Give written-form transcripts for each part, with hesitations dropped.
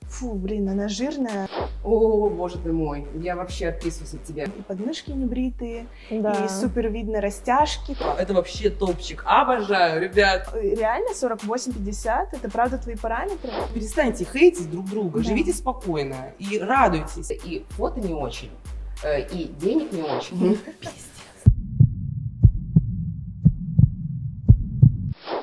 Фу, блин, она жирная. О, боже ты мой, я вообще отписываюсь от тебя. И подмышки не бритые, Да. и супер видно растяжки. Это вообще топчик. Обожаю, ребят. Реально 48-50, это правда твои параметры? Перестаньте хейтить друг друга, Да. живите спокойно и радуйтесь. И фото не очень, и денег не очень.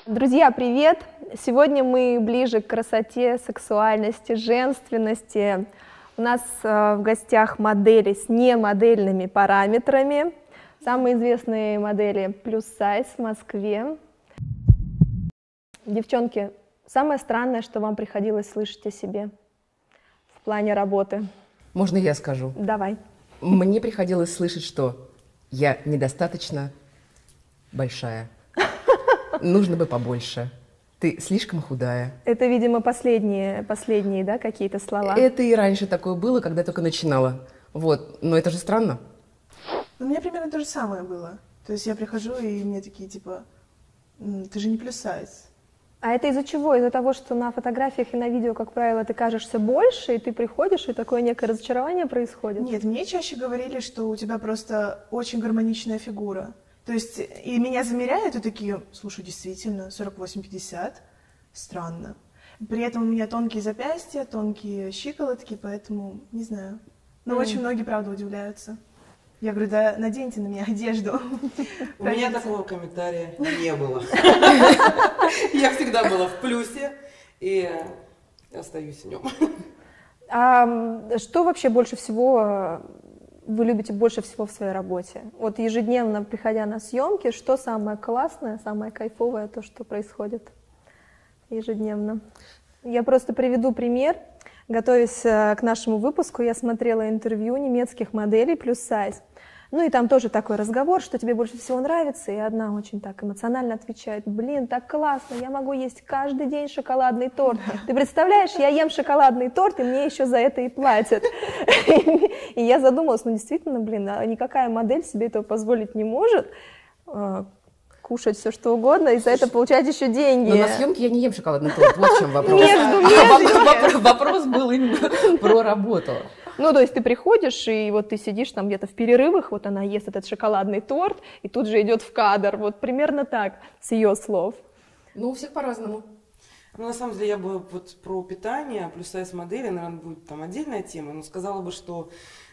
Друзья, привет! Сегодня мы ближе к красоте, сексуальности, женственности. У нас в гостях модели с немодельными параметрами. Самые известные модели плюс сайз в Москве. Девчонки, самое странное, что вам приходилось слышать о себе в плане работы? Можно я скажу? Давай. Мне приходилось слышать, что я недостаточно большая. Нужно бы побольше. Ты слишком худая. Это, видимо, последние, да, какие-то слова? Это и раньше такое было, когда я только начинала. Вот. Но это же странно. У меня примерно то же самое было. То есть я прихожу, и мне такие, типа, ты же не плюс сайз. А это из-за чего? Из-за того, что на фотографиях и на видео, как правило, ты кажешься больше, и ты приходишь, и такое некое разочарование происходит? Нет, мне чаще говорили, что у тебя просто очень гармоничная фигура. То есть, и меня замеряют, и такие, слушай, действительно, 48-50, странно. При этом у меня тонкие запястья, тонкие щиколотки, поэтому, не знаю. Но очень многие, правда, удивляются. Я говорю, да наденьте на меня одежду. У меня такого комментария не было. Я всегда была в плюсе и остаюсь в нем. А что вообще больше всего вы любите больше всего в своей работе? Вот ежедневно, приходя на съемки, что самое классное, самое кайфовое, то, что происходит ежедневно? Я просто приведу пример. Готовясь к нашему выпуску, я смотрела интервью немецких моделей плюс сайз. Ну и там тоже такой разговор, что тебе больше всего нравится, и одна очень так эмоционально отвечает: блин, так классно, я могу есть каждый день шоколадный торт. Ты представляешь, я ем шоколадный торт, и мне еще за это и платят. И я задумалась, ну действительно, блин, а никакая модель себе этого позволить не может, кушать все что угодно, и за это получать еще деньги. Но на съемке я не ем шоколадный торт, вот в чем вопрос. Вопрос был именно про работу. Ну, то есть ты приходишь, и вот ты сидишь там где-то в перерывах, вот она ест этот шоколадный торт, и тут же идет в кадр. Вот примерно так, с ее слов. Ну, у всех по-разному. Ну, на самом деле, я бы вот про питание, плюс сайз модели, наверное, будет там отдельная тема, но сказала бы, что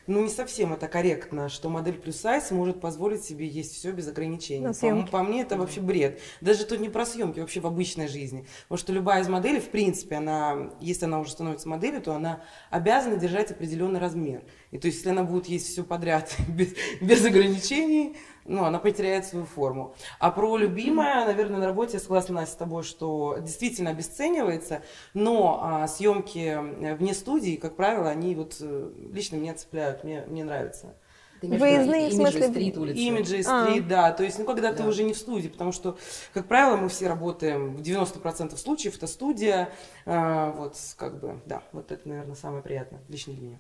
ну, не совсем это корректно, что модель плюс сайз может позволить себе есть все без ограничений. По мне, это вообще бред. Даже тут не про съемки, вообще в обычной жизни. Потому что любая из моделей, в принципе, она, если она уже становится моделью, то она обязана держать определенный размер. И то есть, если она будет есть все подряд без ограничений, ну, она потеряет свою форму. А про любимое, наверное, на работе я согласна с тобой, что действительно обесценивается, но съемки вне студии, как правило, они вот лично меня цепляют, мне нравится. Выездные, в смысле? Имиджи, стрит, да. То есть, ну, когда ты уже не в студии, потому что, как правило, мы все работаем в 90% случаев, это студия, вот, как бы, да, вот это, наверное, самое приятное лично для меня.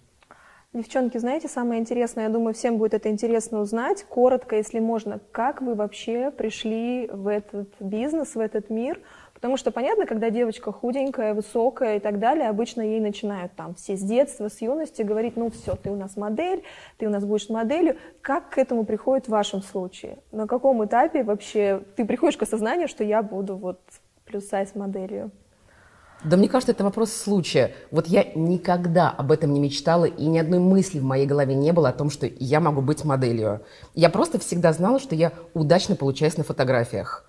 Девчонки, знаете, самое интересное, я думаю, всем будет это интересно узнать, коротко, если можно, как вы вообще пришли в этот бизнес, в этот мир? Потому что понятно, когда девочка худенькая, высокая и так далее, обычно ей начинают там все с детства, с юности говорить: ну все, ты у нас модель, ты у нас будешь моделью. Как к этому приходит в вашем случае? На каком этапе вообще ты приходишь к осознанию, что я буду вот плюс-сайз моделью? Да мне кажется, это вопрос случая. Вот я никогда об этом не мечтала, и ни одной мысли в моей голове не было о том, что я могу быть моделью. Я просто всегда знала, что я удачно получаюсь на фотографиях.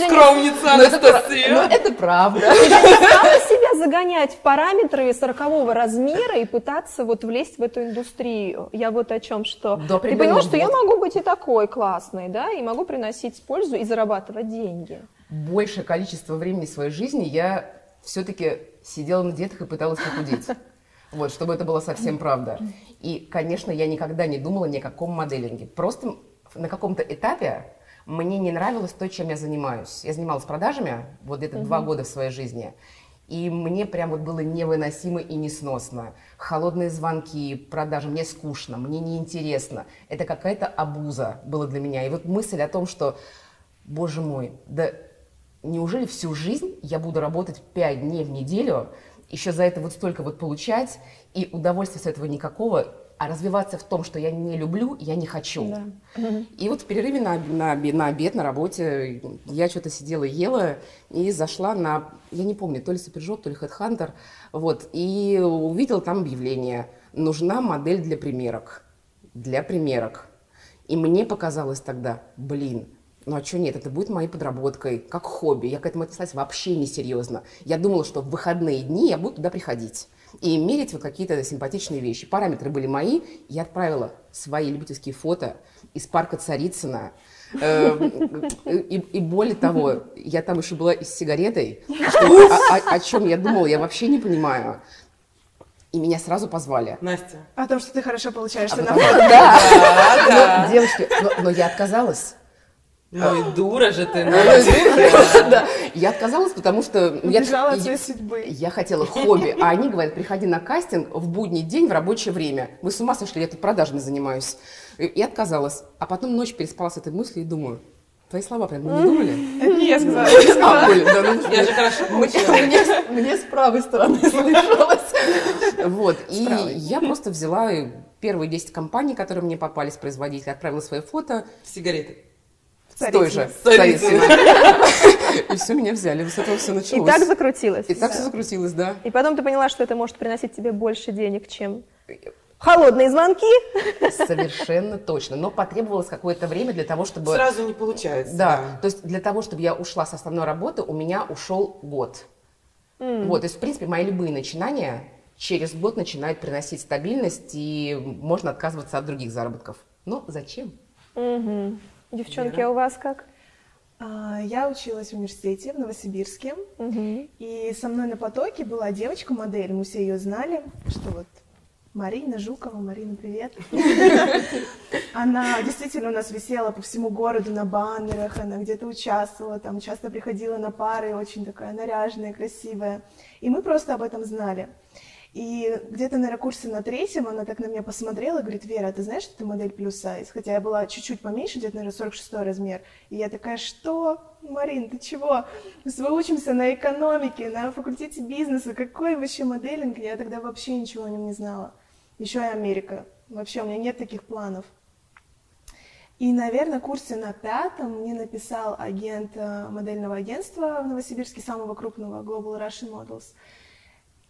Скромница Анастасия. Ну, это правда. Ты же не стала себя загонять в параметры 40-го размера и пытаться вот влезть в эту индустрию? Я вот о чем, что ты поняла, что я могу быть и такой классной, да, и могу приносить пользу и зарабатывать деньги. Большее количество времени своей жизни я все-таки сидела на диетах и пыталась похудеть. Вот, чтобы это было совсем правда. И, конечно, я никогда не думала ни о каком моделинге. Просто на каком-то этапе мне не нравилось то, чем я занимаюсь. Я занималась продажами вот где-то 2 года в своей жизни. И мне прям вот было невыносимо и несносно. Холодные звонки, продажи, мне скучно, мне неинтересно. Это какая-то абуза была для меня. И вот мысль о том, что, боже мой, да неужели всю жизнь я буду работать 5 дней в неделю, еще за это вот столько вот получать, и удовольствия с этого никакого, а развиваться в том, что я не люблю, я не хочу. Да. И вот в перерыве на обед, на работе, я что-то сидела, ела, и зашла на, я не помню, то ли Суперджоп, то ли Headhunter, вот, и увидела там объявление: нужна модель для примерок. Для примерок. И мне показалось тогда, блин, ну а что нет, это будет моей подработкой, как хобби. Я к этому отнеслась вообще несерьезно. Я думала, что в выходные дни я буду туда приходить и мерить вот какие-то симпатичные вещи. Параметры были мои, я отправила свои любительские фото из парка Царицына. И более того, я там еще была и с сигаретой, о чем я думала, я вообще не понимаю. И меня сразу позвали. Настя. О том, что ты хорошо получаешься на потому- фото. Да. Девочки, но я отказалась. Ну и дура же ты, Да. Я отказалась, потому что Убежала от своей судьбы. я хотела хобби, а они говорят: приходи на кастинг в будний день в рабочее время. Вы с ума сошли, я тут продажами занимаюсь. И отказалась. А потом ночь переспала с этой мыслью и думаю: твои слова прям не думали? Это не я сказала. А, были, да, ну, Я же хорошо получила. мне с правой стороны слышалось. Вот, и правой. я просто взяла первые 10 компаний, которые мне попались, производители, отправила свои фото Сигареты. с той же. Царицына. И все, меня взяли. Вот с этого все И началось. так закрутилось. И так все закрутилось, да. И потом ты поняла, что это может приносить тебе больше денег, чем холодные звонки. Совершенно точно. Но потребовалось какое-то время для того, чтобы... Сразу не получается. Да, то есть для того, чтобы я ушла с основной работы, у меня ушел год. Вот, то есть, в принципе, мои любые начинания через год начинают приносить стабильность, и можно отказываться от других заработков. Но зачем? Мгм. Девчонки, Вера? а у вас как? Я училась в университете в Новосибирске, Мгм. и со мной на потоке была девочка-модель, мы все ее знали, что вот Марина Жукова. Марина, привет. Она действительно у нас висела по всему городу на баннерах, она где-то участвовала, там часто приходила на пары, очень такая наряженная, красивая. И мы просто об этом знали. И где-то, наверное, курсе на 3-м она так на меня посмотрела и говорит: Вера, ты знаешь, что ты модель плюс сайз? Хотя я была чуть-чуть поменьше, где-то, наверное, 46-й размер. И я такая: что? Марин, ты чего? Мы учимся на экономике, на факультете бизнеса. Какой вообще моделинг? Я тогда вообще ничего о нем не знала. Еще и Америка. Вообще у меня нет таких планов. И, наверное, в курсе на 5-м мне написал агент модельного агентства в Новосибирске, самого крупного, Global Russian Models.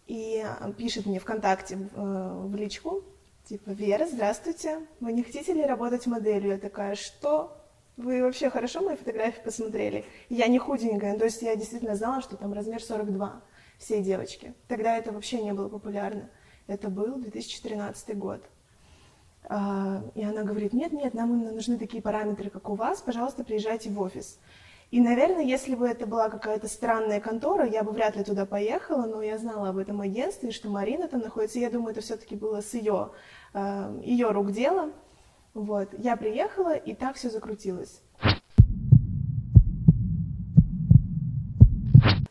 И пишет мне ВКонтакте в личку, типа: Вера, здравствуйте, вы не хотите ли работать моделью? Я такая: что? Вы вообще хорошо мои фотографии посмотрели? Я не худенькая, то есть я действительно знала, что там размер 42, все девочки. Тогда это вообще не было популярно. Это был 2013 год. И она говорит: нет, нам именно нужны такие параметры, как у вас, пожалуйста, приезжайте в офис. И, наверное, если бы это была какая-то странная контора, я бы вряд ли туда поехала, но я знала об этом агентстве, что Марина там находится. Я думаю, это все-таки было с ее рук дело. Вот. Я приехала, и так все закрутилось.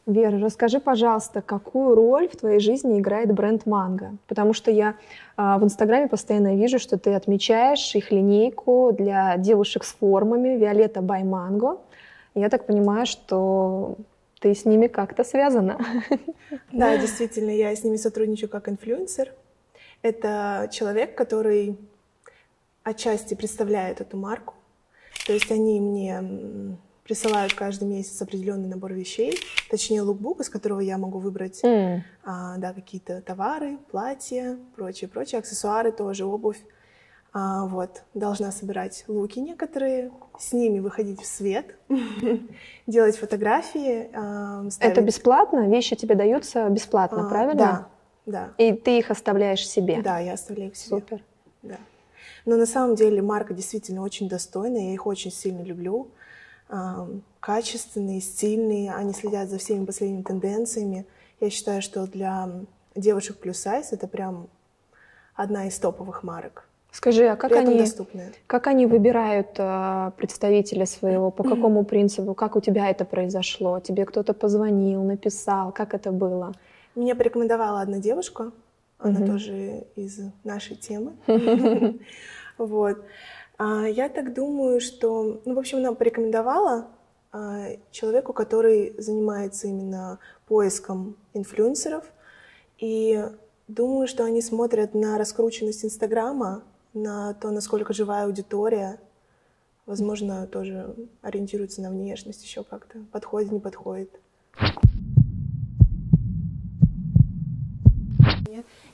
Вера, расскажи, пожалуйста, какую роль в твоей жизни играет бренд Mango? Потому что я в Инстаграме постоянно вижу, что ты отмечаешь их линейку для девушек с формами Violetta by Mango. Я так понимаю, что ты с ними как-то связана. Да, действительно, я с ними сотрудничаю как инфлюенсер. Это человек, который отчасти представляет эту марку. То есть они мне присылают каждый месяц определенный набор вещей, точнее лукбук, из которого я могу выбрать да, какие-то товары, платья, прочие, аксессуары тоже, обувь. Вот, должна собирать луки некоторые, с ними выходить в свет, делать фотографии. Это бесплатно? Вещи тебе даются бесплатно, правильно? Да. И ты их оставляешь себе? Да, я оставляю их себе. Супер. Да. Но на самом деле марка действительно очень достойная, я их очень сильно люблю. Качественные, стильные, они следят за всеми последними тенденциями. Я считаю, что для девушек плюс сайз это прям одна из топовых марок. Скажи, а как они выбирают представителя своего, по какому принципу, как у тебя это произошло? Тебе кто-то позвонил, написал, как это было? Меня порекомендовала одна девушка, она тоже из нашей темы. Вот. Я так думаю, что, в общем, она порекомендовала, человеку, который занимается именно поиском инфлюенсеров. И думаю, что они смотрят на раскрученность Инстаграма, на то, насколько живая аудитория. Возможно, тоже ориентируются на внешность еще как-то. Подходит, не подходит.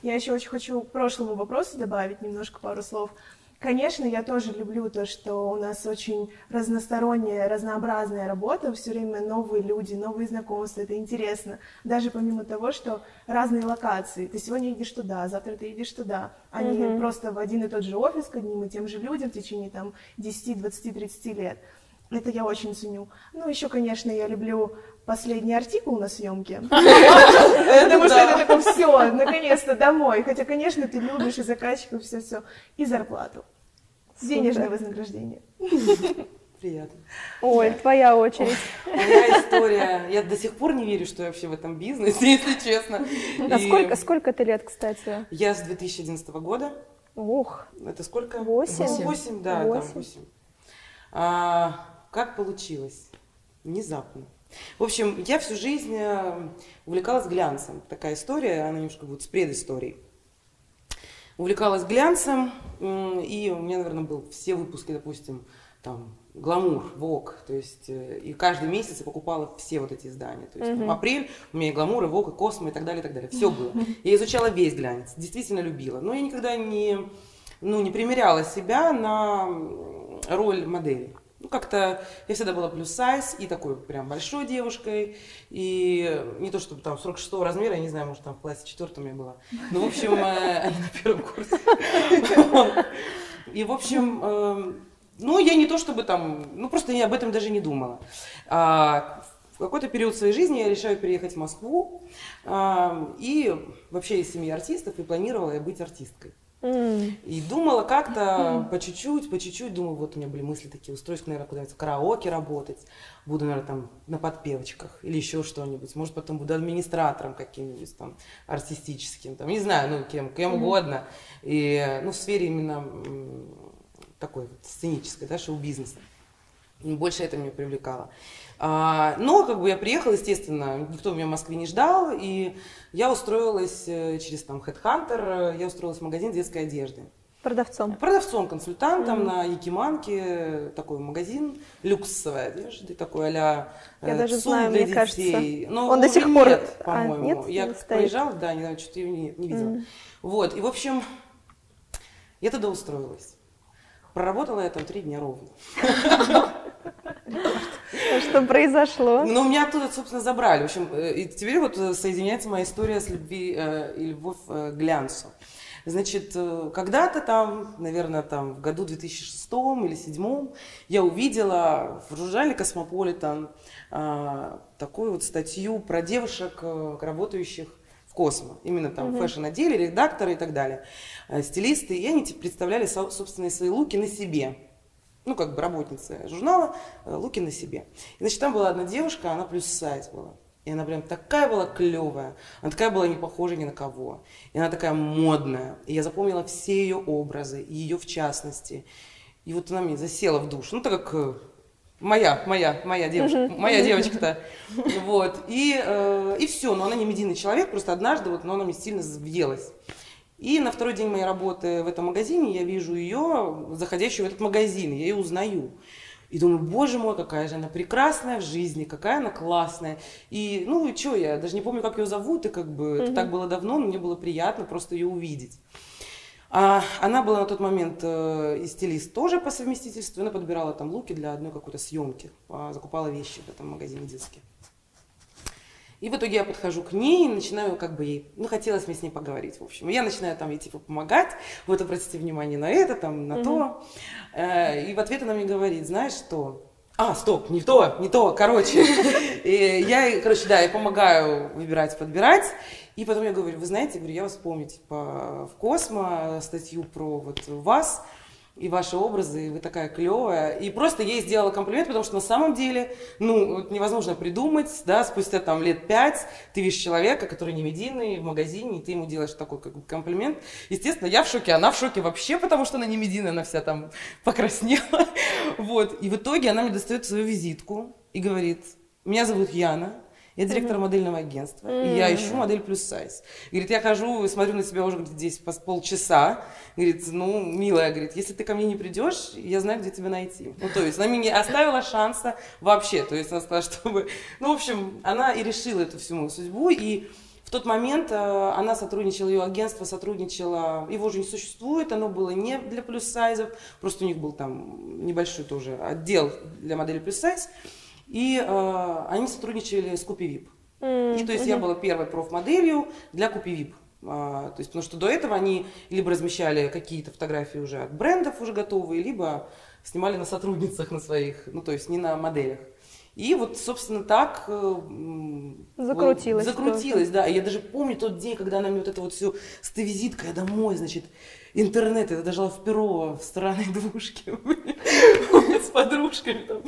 Я еще очень хочу к прошлому вопросу добавить немножко пару слов. Конечно, я тоже люблю то, что у нас очень разносторонняя, разнообразная работа, все время новые люди, новые знакомства, это интересно. Даже помимо того, что разные локации. Ты сегодня едешь туда, завтра ты едешь туда. Они просто в один и тот же офис к одним и тем же людям в течение там 10, 20, 30 лет. Это я очень ценю. Ну, еще, конечно, я люблю последний артикул на съемке. Потому что это такое все, наконец-то домой. Хотя, конечно, ты любишь и заказчиков, все-все. И зарплату. Денежное вознаграждение. Приятно. Ой, твоя очередь. Моя история. Я до сих пор не верю, что я вообще в этом бизнесе, если честно. А сколько ты лет, кстати? Я с 2011 года. Ух. Это сколько? 8. 8, да, 8. Как получилось? Внезапно. В общем, я всю жизнь увлекалась глянцем. Такая история, она немножко будет с предысторией. Увлекалась глянцем, и у меня, наверное, был все выпуски, допустим, там, Гламур, Вог, то есть, и каждый месяц я покупала все вот эти издания. То есть, апрель, у меня и Гламур, и Вог, и Космо, и так далее, и так далее. Все было. Я изучала весь глянец, действительно любила. Но я никогда не примеряла себя на роль модели. Ну, как-то я всегда была плюс-сайз и такой прям большой девушкой. И не то, чтобы там 46-го размера, я не знаю, может, там в классе 4-м я была. Ну, в общем, на первом курсе. И, в общем, ну, я не то, чтобы там, ну, просто я об этом даже не думала. В какой-то период своей жизни я решаю переехать в Москву. И вообще из семьи артистов, и планировала я быть артисткой. И думала как-то по чуть-чуть, думаю, вот у меня были мысли такие, устроюсь, наверное, куда-нибудь в караоке работать, буду, наверное, там на подпевочках или еще что-нибудь, может, потом буду администратором каким-нибудь там артистическим, там, не знаю, ну, кем угодно, и, ну, в сфере именно такой вот сценической, да, шоу-бизнеса. Больше это меня привлекало. Но как бы я приехала, естественно, никто меня в Москве не ждал, и я устроилась через там Headhunter, я устроилась в магазин детской одежды. Продавцом? Продавцом, консультантом на Якиманке, такой магазин люксовой одежды, такой а-ля я даже ЦУМ знаю, для мне детей. кажется. Но он до сих пор нет, по-моему. Нет, я не проезжала, да, не знаю, что-то не видела. Вот, и в общем, я туда устроилась. Проработала я там 3 дня ровно. Что произошло? Ну, меня оттуда, собственно, забрали. В общем, и теперь вот соединяется моя история с любви и любовь к глянцу. Значит, когда-то там, наверное, там в году 2006 или 2007 я увидела в журнале «Космополитен» такую вот статью про девушек, работающих в Космо. Именно там в фэшн-отделе, редакторы и так далее, стилисты. И они представляли собственные свои луки на себе. Ну, как бы работница журнала, луки на себе. И, значит, там была одна девушка, она плюс-сайз была. И она прям такая была клевая, она такая была не похожа ни на кого. И она такая модная. И я запомнила все ее образы, и ее в частности. И вот она мне засела в душу. Ну, так как моя девушка, моя девочка-то. Вот. И все. Но она не медийный человек, просто однажды вот, но она мне сильно въелась. И на второй день моей работы в этом магазине я вижу ее, заходящую в этот магазин, я ее узнаю. И думаю, боже мой, какая же она прекрасная в жизни, какая она классная. И, ну, и что, я даже не помню, как ее зовут, и как бы это так было давно, но мне было приятно просто ее увидеть. Она была на тот момент и стилист тоже по совместительству, она подбирала там луки для одной какой-то съемки, закупала вещи в этом магазине детские. И в итоге я подхожу к ней и начинаю как бы ей, ну, хотелось мне с ней поговорить, в общем. И я начинаю там ей типа помогать, вот обратите внимание на это, там, на то. И в ответ она мне говорит, знаешь что? Стоп, не то, короче. И я, короче, да, я помогаю выбирать, подбирать. И потом я говорю, вы знаете, говорю, я вас помню, типа, в Космо статью про вот вас и ваши образы, и вы такая клевая. И просто ей сделала комплимент, потому что на самом деле, ну, вот невозможно придумать, да, спустя там лет 5 ты видишь человека, который не медийный в магазине, и ты ему делаешь такой как бы комплимент. Естественно, я в шоке, она в шоке вообще, потому что она не медийная, она вся там покраснела. Вот. И в итоге она мне достает свою визитку и говорит: меня зовут Яна, я директор модельного агентства, и я ищу модель плюс сайз. Говорит, я хожу и смотрю на тебя уже здесь полчаса. Говорит, ну, милая, говорит, если ты ко мне не придешь, я знаю, где тебя найти. Ну, то есть она мне не оставила шанса вообще. То есть она сказала, чтобы... Ну, в общем, она и решила эту всю мою судьбу. И в тот момент она сотрудничала, ее агентство сотрудничало, его уже не существует, оно было не для плюс-сайзов, просто у них был там небольшой тоже отдел для модели плюс-сайз. И они сотрудничали с Купи-Вип. И то есть я была первой профмоделью для Купи-Вип. То есть, потому что до этого они либо размещали какие-то фотографии уже от брендов уже готовые, либо снимали на сотрудницах на своих, ну то есть не на моделях. И вот, собственно, так закрутилось. Закрутилось, да. И я даже помню тот день, когда она мне вот это вот все с той визиткой домой, значит, интернет, это дожила в Перово, в странной двушке с подружками там.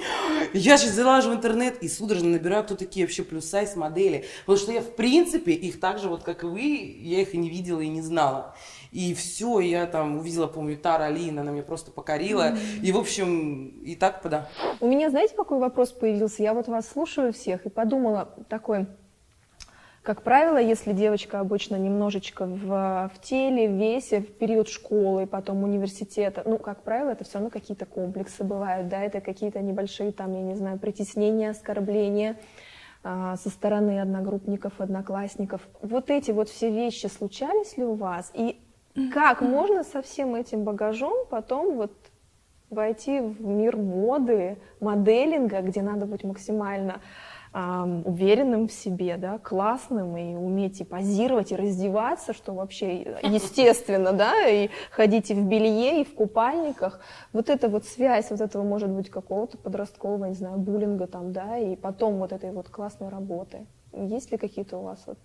Я сейчас залажу в интернет и судорожно набираю, кто такие вообще плюс-сайз модели. Потому что я, в принципе, их так же, вот как и вы, я их и не видела, и не знала. И все, я там увидела, помню, Тара Алина, она меня просто покорила. И, в общем, и так, да. У меня, знаете, какой вопрос появился? Я вот вас слушаю всех и подумала такой... Как правило, если девочка обычно немножечко в теле, в весе, в период школы, потом университета, ну, как правило, это все равно какие-то комплексы бывают, да, это какие-то небольшие, там, я не знаю, притеснения, оскорбления со стороны одногруппников, одноклассников. Вот эти вот все вещи случались ли у вас? И как можно со всем этим багажом потом вот войти в мир моды, моделинга, где надо быть максимально... уверенным в себе, да, классным, и уметь и позировать, и раздеваться, что вообще естественно, да, и ходить и в белье, и в купальниках. Вот эта вот связь, вот этого, может быть, какого-то подросткового, не знаю, буллинга там, да, и потом вот этой вот классной работы. Есть ли какие-то у вас вот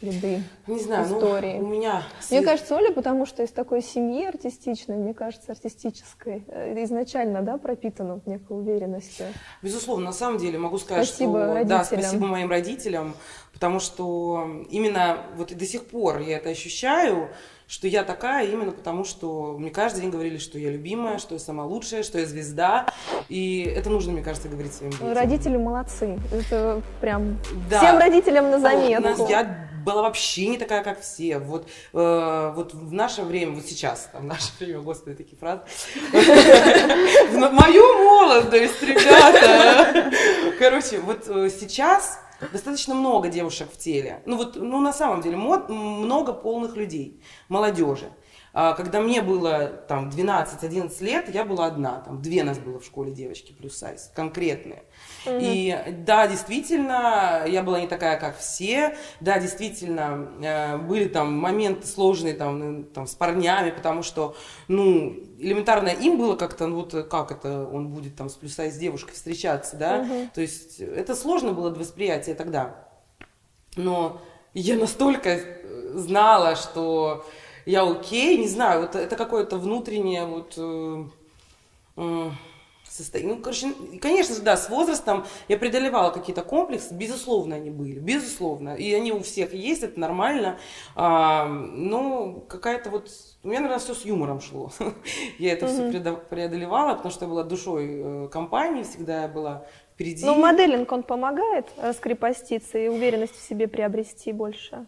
следы, не знаю, истории? Ну, у меня... Мне кажется, Оля, потому что из такой семьи артистичной, мне кажется, артистической, изначально, да, пропитана некой уверенностью. Безусловно, на самом деле могу сказать, Спасибо что... родителям. Да, спасибо моим родителям, потому что именно вот и до сих пор я это ощущаю, что я такая именно потому, что мне каждый день говорили, что я любимая, что я самая лучшая, что я звезда, и это нужно, мне кажется, говорить своим детям. Родители молодцы, это прям да. Всем родителям на заметку. Я была вообще не такая, как все. Вот в наше время, вот сейчас, там, в наше время, господи, такие фразы. В мою молодость, ребята. Короче, вот сейчас достаточно много девушек в теле. Ну, на самом деле, много полных людей, молодежи. Когда мне было там 12-11 лет, я была одна, там 2 нас было в школе девочки плюс сайз, конкретные. И да, действительно, я была не такая, как все, да, действительно, были там моменты сложные там с парнями, потому что, ну, элементарно им было как-то, ну, вот как это он будет там с плюс сайз девушкой встречаться, да, то есть это сложно было для восприятия тогда, но я настолько знала, что... Я окей, не знаю, вот это какое-то внутреннее вот состояние. Ну, короче, конечно же, да, с возрастом я преодолевала какие-то комплексы, безусловно, они были, безусловно. И они у всех есть, это нормально. Но какая-то вот... У меня, наверное, все с юмором шло. Я это все преодолевала, потому что я была душой компании, всегда я была впереди. Ну, моделинг, он помогает раскрепоститься и уверенность в себе приобрести больше?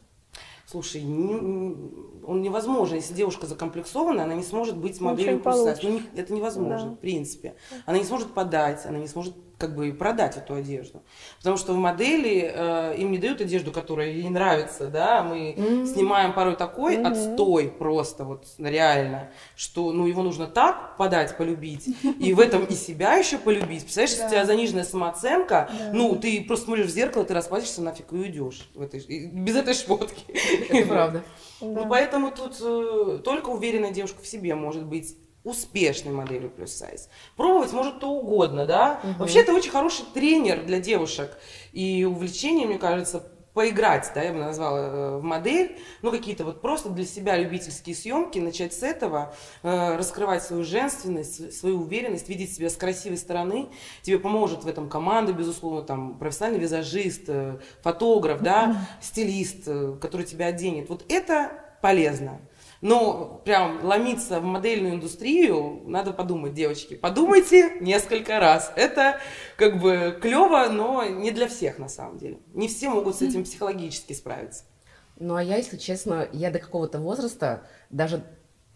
Слушай, он невозможен. Если девушка закомплексована, она не сможет быть моделью плюс сайз. Это невозможно, в принципе. Она не сможет подать, она не сможет как бы продать эту одежду. Потому что в модели им не дают одежду, которая ей нравится, да, мы снимаем порой такой отстой просто, вот реально, что, ну, его нужно так подать, полюбить, и в этом и себя еще полюбить. Представляешь, если у тебя заниженная самооценка, ну, ты просто смотришь в зеркало, ты расплачешься нафиг и уйдешь без этой шмотки. Это правда. Ну, поэтому тут только уверенная девушка в себе может быть успешной моделью плюс сайз. Пробовать может то угодно, да. Вообще это очень хороший тренер для девушек. И увлечение, мне кажется, поиграть, да, я бы назвала, в модель, ну, какие-то вот просто для себя любительские съемки, начать с этого, раскрывать свою женственность, свою уверенность, видеть себя с красивой стороны. Тебе поможет в этом команда, безусловно, там, профессиональный визажист, фотограф, да, стилист, который тебя оденет. Вот это полезно. Но прям ломиться в модельную индустрию надо подумать, девочки. Подумайте несколько раз. Это как бы клево, но не для всех на самом деле. Не все могут с этим психологически справиться. Ну, а я, если честно, я до какого-то возраста, даже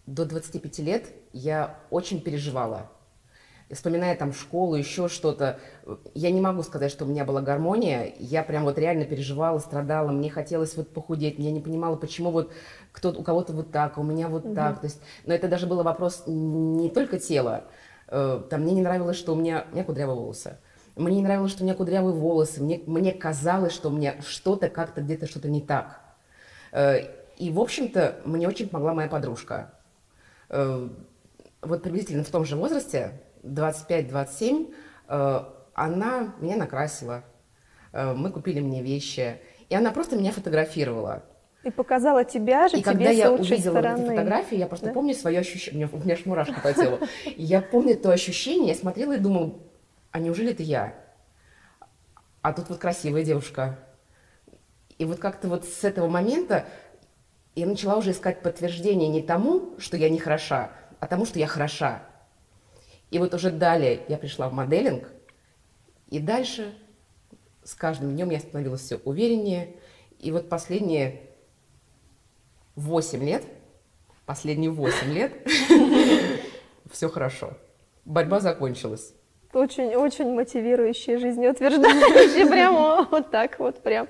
до 25 лет, я очень переживала. Вспоминая там школу, еще что-то, я не могу сказать, что у меня была гармония. Я прям вот реально переживала, страдала, мне хотелось вот похудеть. Я не понимала, почему вот у кого-то вот так, а у меня вот так. То есть, но это даже был вопрос не только тела. Там мне не нравилось, что у меня кудрявые волосы. Мне не нравилось, что у меня кудрявые волосы. Мне казалось, что у меня что-то как-то где-то что-то не так. И, в общем-то, мне очень помогла моя подружка. Вот приблизительно в том же возрасте, 25-27, она меня накрасила. Мы купили мне вещи. И она просто меня фотографировала. И показала тебя же, и тебе когда я с лучшей увидела стороны. эти фотографии, я просто помню свое ощущение. У меня аж мурашки по телу. Я помню то ощущение, я смотрела и думала, а неужели это я? А тут вот красивая девушка. И вот как-то вот с этого момента я начала уже искать подтверждение не тому, что я не хороша, а тому, что я хороша. И вот уже далее я пришла в моделинг, и дальше с каждым днем я становилась все увереннее. И вот последние 8 лет все хорошо. Борьба закончилась. Очень мотивирующие, жизнеутверждающие, прямо вот так вот прям.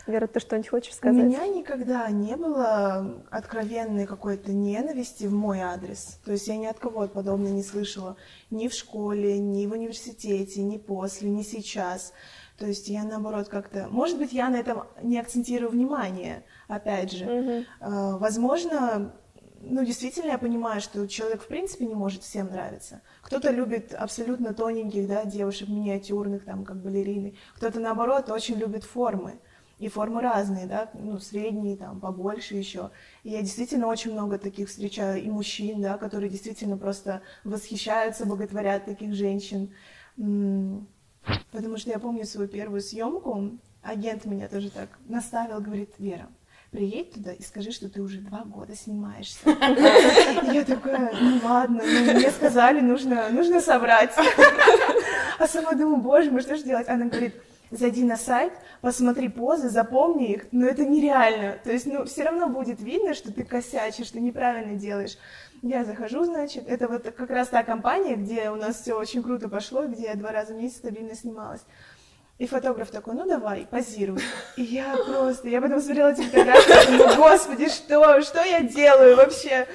Вера, ты что-нибудь хочешь У сказать? меня никогда не было откровенной какой-то ненависти в мой адрес. То есть я ни от кого подобное не слышала. Ни в школе, ни в университете, ни после, ни сейчас. То есть я, наоборот, как-то... Может быть, я на этом не акцентирую внимание, опять же. Возможно, действительно, я понимаю, что человек, в принципе, не может всем нравиться. Кто-то любит абсолютно тоненьких, да, девушек, миниатюрных, там, как балерины. Кто-то, наоборот, очень любит формы. И формы разные, да, средние, там, побольше еще. И я действительно очень много таких встречаю и мужчин, да, которые действительно просто восхищаются, боготворят таких женщин. Потому что я помню свою первую съемку, агент меня тоже так наставил, говорит: Вера, приедь туда и скажи, что ты уже 2 года снимаешься. Я такая, ладно, мне сказали, нужно соврать. А сама думаю, боже мой, что же делать? Она говорит: зайди на сайт, посмотри позы, запомни их, но это нереально. То есть, все равно будет видно, что ты косячишь, что неправильно делаешь. Я захожу, значит, это вот как раз та компания, где у нас все очень круто пошло, где я 2 раза в месяц стабильно снималась. И фотограф такой: ну давай, позируй. И я потом смотрела эти фотографии, думаю, господи, что я делаю вообще?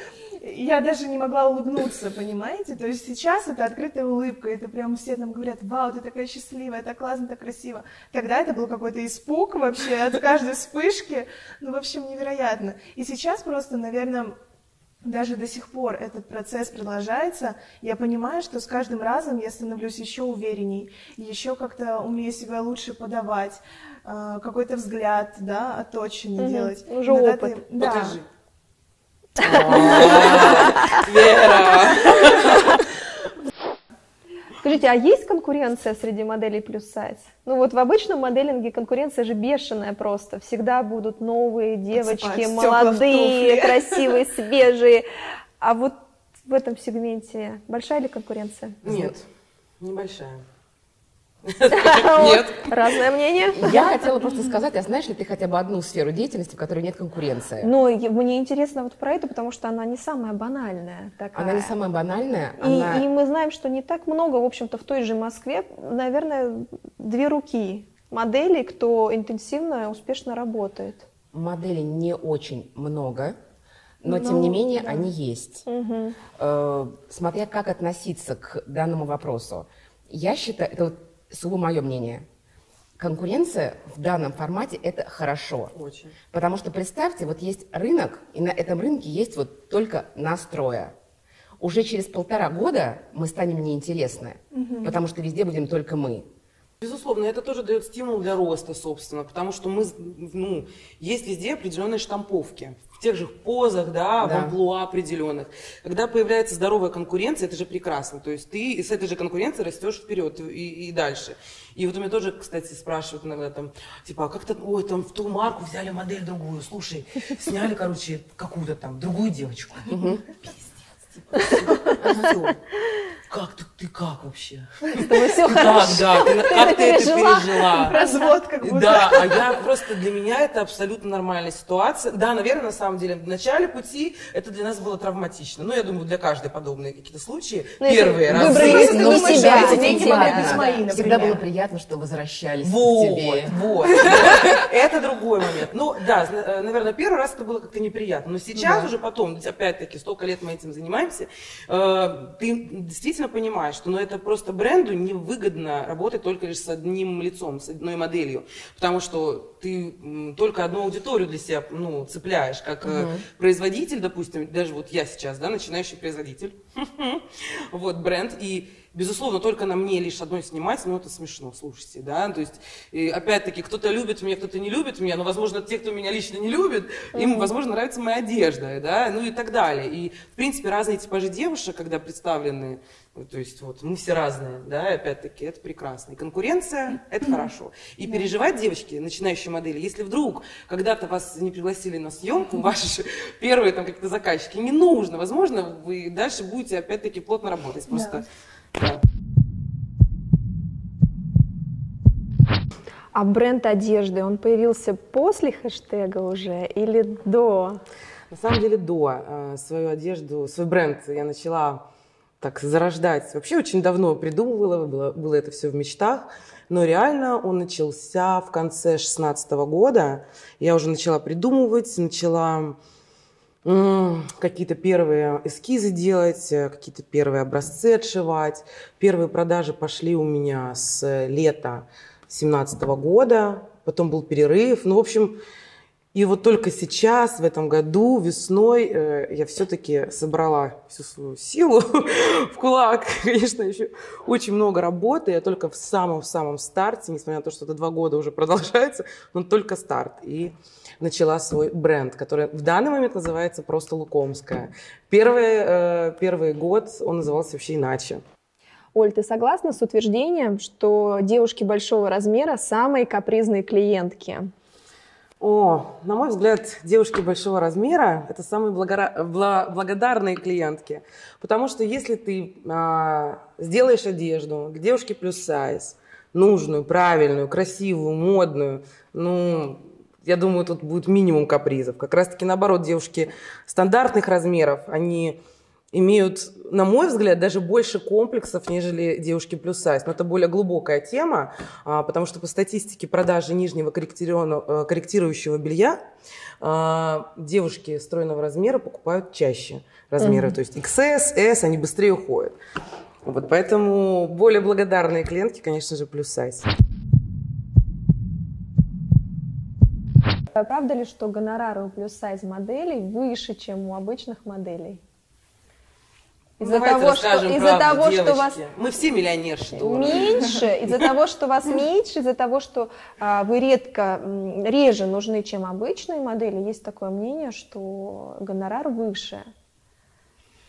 Я даже не могла улыбнуться, понимаете? То есть сейчас это открытая улыбка, это прям все там говорят: вау, ты такая счастливая, так классно, так красиво. Тогда это был какой-то испуг вообще от каждой вспышки, в общем, невероятно. И сейчас просто, наверное, даже до сих пор этот процесс продолжается. Я понимаю, что с каждым разом я становлюсь еще уверенней, еще как-то умею себя лучше подавать, какой-то взгляд, да, отточенный делать. Уже опыт. Покажи. Вера! Скажите, а есть конкуренция среди моделей плюс-сайз? Вот в обычном моделинге конкуренция же бешеная просто. Всегда будут новые девочки, молодые, красивые, свежие. А вот в этом сегменте большая ли конкуренция? Нет, небольшая. Нет. Разное мнение. Я хотела просто сказать, а знаешь ли ты хотя бы одну сферу деятельности, в которой нет конкуренции? Мне интересно вот про это, потому что она не самая банальная такая. Она не самая банальная. И мы знаем, что не так много, в общем-то, в той же Москве, наверное, 2 руки моделей, кто интенсивно, успешно работает. Моделей не очень много, но тем не менее они есть. Смотря как относиться к данному вопросу. Я считаю, это вот сугубо мое мнение, конкуренция в данном формате – это хорошо. Очень. Потому что представьте, вот есть рынок, и на этом рынке есть вот только нас 3. Уже через 1,5 года мы станем неинтересны, потому что везде будем только мы. Безусловно, это тоже дает стимул для роста, собственно, потому что есть везде определенные штамповки. В тех же позах, да, в амплуа определенных. Когда появляется здоровая конкуренция, это же прекрасно. То есть ты с этой же конкуренцией растешь вперед и дальше. И вот у меня тоже, кстати, спрашивают иногда там, типа, а как-то, там в ту марку взяли модель другую, слушай, сняли, короче, какую-то там другую девочку. Пиздец, как вообще? С тобой все хорошо. Как ты это пережила? Развод как будто. Да, а я просто, для меня это абсолютно нормальная ситуация. Да, наверное, на самом деле, в начале пути это для нас было травматично. Ну, я думаю, для каждой подобные какие-то случаи. Первые разы. Если ты думаешь, себя, что эти деньги могли быть мои, например. Всегда было приятно, что возвращались к тебе. Вот. Это другой момент. Ну, да, наверное, первый раз это было как-то неприятно. Но сейчас уже потом, опять-таки, столько лет мы этим занимаемся, ты действительно понимаешь, что это просто бренду невыгодно работать только лишь с одним лицом, с одной моделью. Потому что ты только одну аудиторию для себя цепляешь, как производитель, допустим, даже вот я сейчас, да, начинающий производитель, вот бренд, и безусловно, только на мне лишь одной снимать, это смешно, слушайте, да, то есть, опять-таки, кто-то любит меня, кто-то не любит меня, но, возможно, те, кто меня лично не любит, им, возможно, нравится моя одежда, да, и так далее. И, в принципе, разные типажи девушек, когда представлены, то есть, мы все разные, да, и, опять-таки, это прекрасно. И конкуренция – это хорошо. И переживать, девочки, начинающие модели, если вдруг когда-то вас не пригласили на съемку, ваши первые там какие-то заказчики, не нужно, возможно, вы дальше будете, опять-таки, плотно работать, просто… Да. А бренд одежды, он появился после хэштега уже или до? На самом деле до. Свою одежду, свой бренд я начала так зарождать. Вообще очень давно придумывала, было это все в мечтах. Но реально он начался в конце 2016 года. Я уже начала придумывать, начала какие-то первые эскизы делать, какие-то первые образцы отшивать. Первые продажи пошли у меня с лета 2017 года, потом был перерыв. В общем, и вот только сейчас, в этом году, весной, я все-таки собрала всю свою силу в кулак. Конечно, еще очень много работы. Я только в самом-самом старте, несмотря на то, что это 2 года уже продолжается, но только старт. И начала свой бренд, который в данный момент называется просто Лукомская. Первый год он назывался вообще иначе. Оль, ты согласна с утверждением, что девушки большого размера самые капризные клиентки? На мой взгляд, девушки большого размера – это самые благодарные клиентки. Потому что если ты сделаешь одежду к девушке плюс сайз, нужную, правильную, красивую, модную, я думаю, тут будет минимум капризов. Как раз-таки наоборот, девушки стандартных размеров, они имеют, на мой взгляд, даже больше комплексов, нежели девушки плюс сайз. Но это более глубокая тема, потому что по статистике продажи нижнего корректирующего белья девушки стройного размера покупают чаще размеры. То есть XS, S, они быстрее уходят. Вот, поэтому более благодарные клиентки, конечно же, плюс сайз. Правда ли, что гонорары у плюс-сайз моделей выше, чем у обычных моделей? Из-за того, что вас мы все миллионерши. Меньше, из-за того, что вас меньше, из-за того, что вы реже нужны, чем обычные модели, есть такое мнение, что гонорар выше.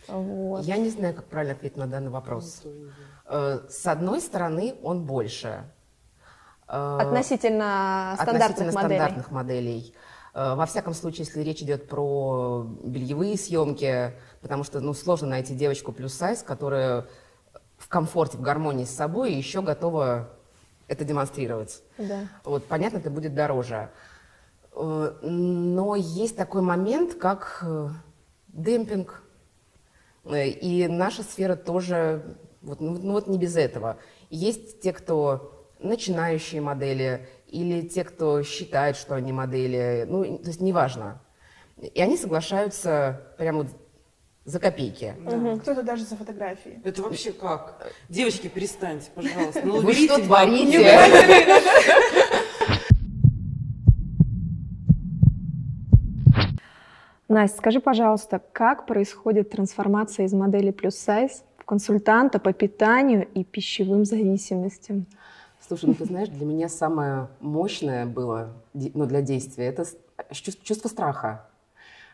Вот. Я не знаю, как правильно ответить на данный вопрос. С одной стороны, он больше. Относительно стандартных моделей. Во всяком случае, если речь идет про бельевые съемки, потому что сложно найти девочку плюс сайз, которая в комфорте, в гармонии с собой и еще готова это демонстрировать. Да. Вот, понятно, это будет дороже. Но есть такой момент, как демпинг. И наша сфера тоже не без этого. Есть те, кто начинающие модели, или те, кто считает, что они модели, то есть неважно. И они соглашаются прямо за копейки. Да. Кто-то даже за фотографии. Это вообще как? Девочки, перестаньте, пожалуйста. Вы что творите? Настя, скажи, пожалуйста, как происходит трансформация из модели плюс сайз в консультанта по питанию и пищевым зависимостям? Слушай, ну ты знаешь, для меня самое мощное было, ну, для действия, это чувство страха.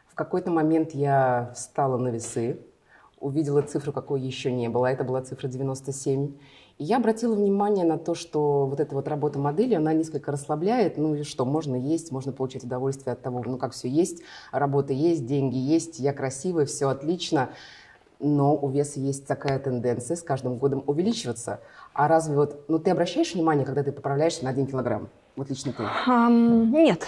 В какой-то момент я встала на весы, увидела цифру, какой еще не было, это была цифра 97. И я обратила внимание на то, что вот эта вот работа модели, она несколько расслабляет. Ну и что, можно есть, можно получать удовольствие от того, ну как все есть, работа есть, деньги есть, я красивая, все отлично. Но у веса есть такая тенденция с каждым годом увеличиваться. А разве вот, ну ты обращаешь внимание, когда ты поправляешься на 1 килограмм? Вот лично ты. Нет,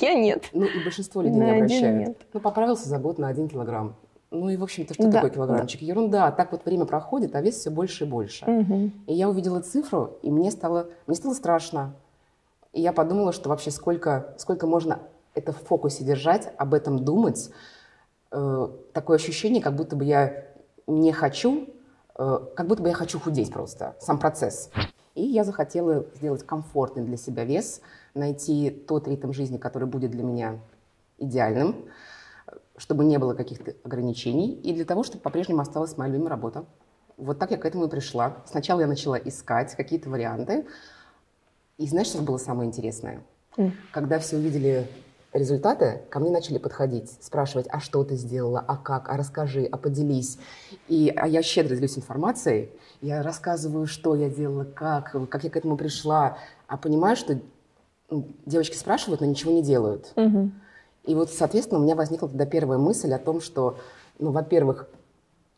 я нет. Ну и большинство людей На не 1 обращают. нет. Ну поправился за год на 1 килограмм. Ну и, в общем-то, что Да, такое килограммчик? Ерунда. Так вот время проходит, а вес все больше и больше. И я увидела цифру, и мне стало страшно. И я подумала, что вообще сколько можно это в фокусе держать, об этом думать. Такое ощущение, как будто бы я не хочу, как будто бы я хочу худеть просто, сам процесс. И я захотела сделать комфортный для себя вес, найти тот ритм жизни, который будет для меня идеальным, чтобы не было каких-то ограничений, и для того, чтобы по-прежнему осталась моя любимая работа. Вот так я к этому и пришла. Сначала я начала искать какие-то варианты. И знаешь, что было самое интересное? Когда все увидели результаты, ко мне начали подходить, спрашивать, а что ты сделала, а как, а расскажи, а поделись. А я щедро делюсь информацией. Я рассказываю, что я делала, как я к этому пришла. А понимаю, что девочки спрашивают, но ничего не делают. И вот, соответственно, у меня возникла тогда первая мысль о том, что, ну, во-первых,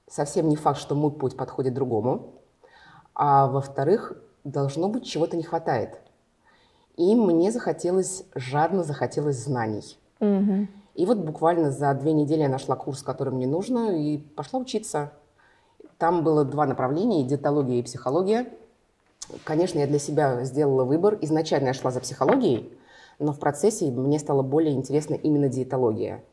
совсем не факт, что мой путь подходит другому, а во-вторых, должно быть, чего-то не хватает. И мне жадно захотелось знаний. И вот буквально за 2 недели я нашла курс, который мне нужно, и пошла учиться. Там было 2 направления, диетология и психология. Конечно, я для себя сделала выбор. Изначально я шла за психологией, но в процессе мне стало более интересна именно диетология.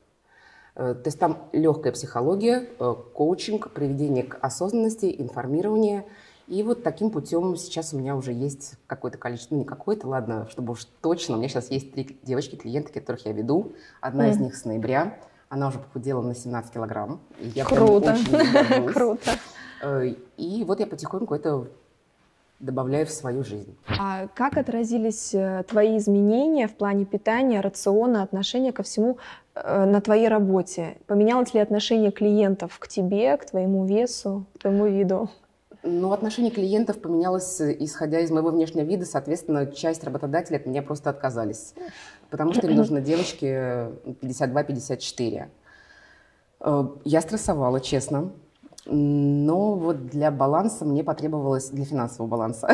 То есть там легкая психология, коучинг, приведение к осознанности, информирование. И вот таким путем сейчас у меня уже есть какое-то количество, ну не какое-то, ладно, чтобы уж точно. У меня сейчас есть 3 девочки-клиентки, которых я веду. Одна из них с ноября. Она уже похудела на 17 килограмм. И я Круто. Очень Круто. И вот я потихоньку это добавляю в свою жизнь. А как отразились твои изменения в плане питания, рациона, отношения ко всему на твоей работе? Поменялось ли отношение клиентов к тебе, к твоему весу, к твоему виду? Ну, отношение клиентов поменялось, исходя из моего внешнего вида. Соответственно, часть работодателей от меня просто отказались, потому что им нужны девочки 52-54. Я стрессовала, честно. Но вот для баланса для финансового баланса,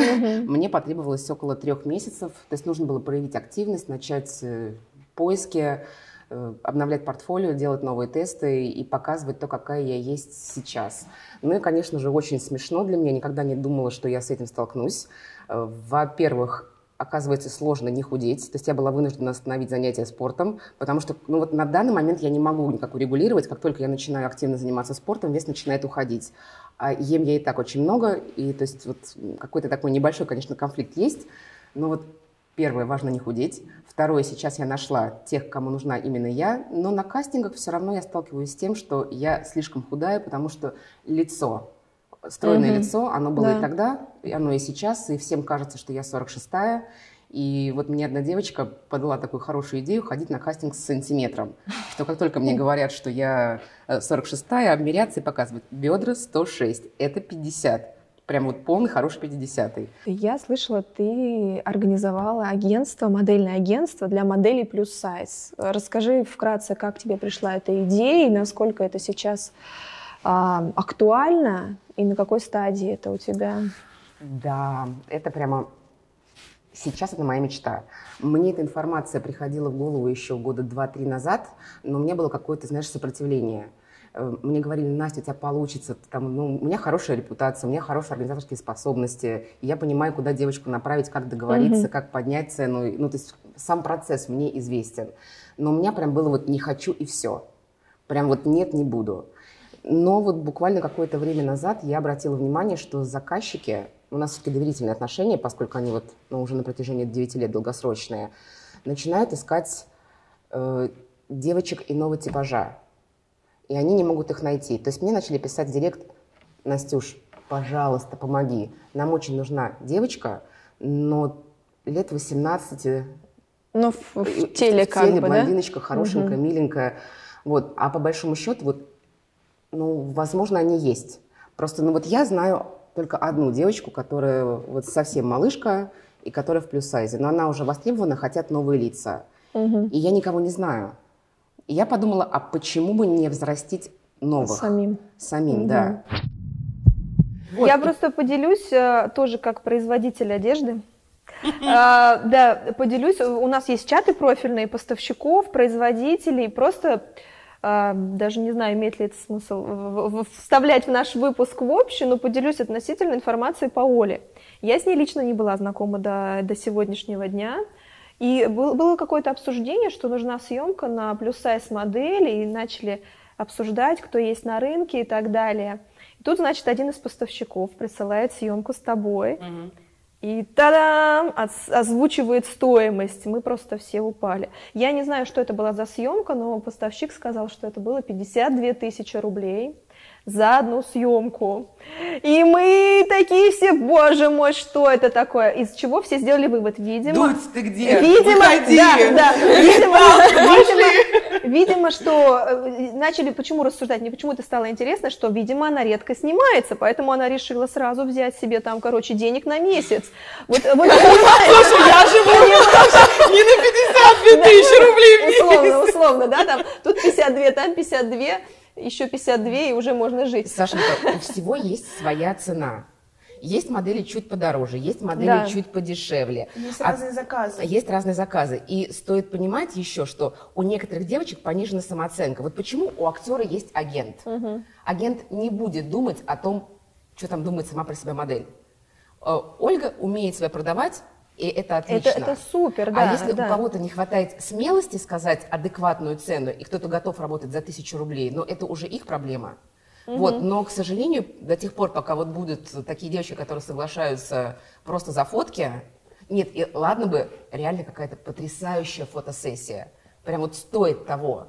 мне потребовалось около 3 месяцев. То есть нужно было проявить активность, начать поиски, обновлять портфолио, делать новые тесты и показывать то, какая я есть сейчас. Ну и, конечно же, очень смешно для меня. Никогда не думала, что я с этим столкнусь. Во-первых, оказывается, сложно не худеть. То есть я была вынуждена остановить занятия спортом, потому что ну, вот на данный момент я не могу никак урегулировать. Как только я начинаю активно заниматься спортом, вес начинает уходить. А ем я и так очень много. И то есть вот какой-то такой небольшой, конечно, конфликт есть. Но вот первое, важно не худеть. Второе, сейчас я нашла тех, кому нужна именно я. Но на кастингах все равно я сталкиваюсь с тем, что я слишком худая, потому что стройное лицо, оно было и тогда, и оно и сейчас, и всем кажется, что я 46-я. И вот мне одна девочка подала такую хорошую идею ходить на кастинг с сантиметром. Что как только мне говорят, что я 46-я, обмеряться и показывать бедра 106, это 50. Прям вот полный хороший 50-й. Я слышала, ты организовала модельное агентство для моделей плюс сайз. Расскажи вкратце, как тебе пришла эта идея и насколько это сейчас актуально и на какой стадии это у тебя? Да, это прямо... Сейчас это моя мечта. Мне эта информация приходила в голову еще года 2-3 назад, но у меня было какое-то, знаешь, сопротивление. Мне говорили: Настя, у тебя получится, у меня хорошая репутация, у меня хорошие организаторские способности, и я понимаю, куда девочку направить, как договориться, как поднять цену. То есть сам процесс мне известен. Но у меня прям было вот не хочу и все. Прям вот нет, не буду. Но вот буквально какое-то время назад я обратила внимание, что заказчики, у нас все-таки доверительные отношения, поскольку они уже на протяжении 9 лет долгосрочные, начинают искать девочек иного типажа. И они не могут их найти. То есть мне начали писать в директ: Настюш, пожалуйста, помоги. Нам очень нужна девочка, но лет 18. Ну, в теле в как теле, бы, блондиночка, хорошенькая, миленькая. Вот. А по большому счету, вот, ну, возможно, они есть. Просто, ну, вот я знаю только одну девочку, которая вот совсем малышка и которая в плюс-сайзе. Но она уже востребована, хотят новые лица. И я никого не знаю. И я подумала, а почему бы не взрастить новых? Самим, да. Вот. Я просто поделюсь тоже как производитель одежды. Да, поделюсь. У нас есть чаты профильные поставщиков, производителей. Просто даже не знаю, имеет ли это смысл вставлять в наш выпуск в общий, но поделюсь относительно информацией по Оле. Я с ней лично не была знакома до сегодняшнего дня. И было какое-то обсуждение, что нужна съемка на плюс-сайз модели, и начали обсуждать, кто есть на рынке и так далее. И тут, значит, один из поставщиков присылает съемку с тобой, и та-дам! Озвучивает стоимость. Мы просто все упали. Я не знаю, что это была за съемка, но поставщик сказал, что это было 52 тысячи рублей за одну съемку. И мы такие все, боже мой, что это такое? Из чего все сделали вывод? Видимо... Дудь, ты где? Видимо, Выходи! да. Видимо, что начали почему рассуждать, мне почему-то стало интересно, что, видимо, она редко снимается, поэтому она решила сразу взять себе там, короче, денег на месяц. Вот, слушай, я живу не на 52 тысячи рублей в месяц. Условно, да, там, тут 52, там 52, еще 52, и уже можно жить. Сашенька, у всего есть своя цена. Есть модели чуть подороже, есть модели чуть подешевле. Есть разные заказы. Есть разные заказы. И стоит понимать еще, что у некоторых девочек понижена самооценка. Вот почему у актера есть агент. Агент не будет думать о том, что там думает сама про себя модель. Ольга умеет себя продавать, и это отлично. Это супер, да. А если у кого-то не хватает смелости сказать адекватную цену, и кто-то готов работать за 1000 рублей, но это уже их проблема. Вот, но, к сожалению, до тех пор, пока вот будут такие девочки, которые соглашаются просто за фотки, нет, и ладно бы реально какая-то потрясающая фотосессия, прям вот стоит того,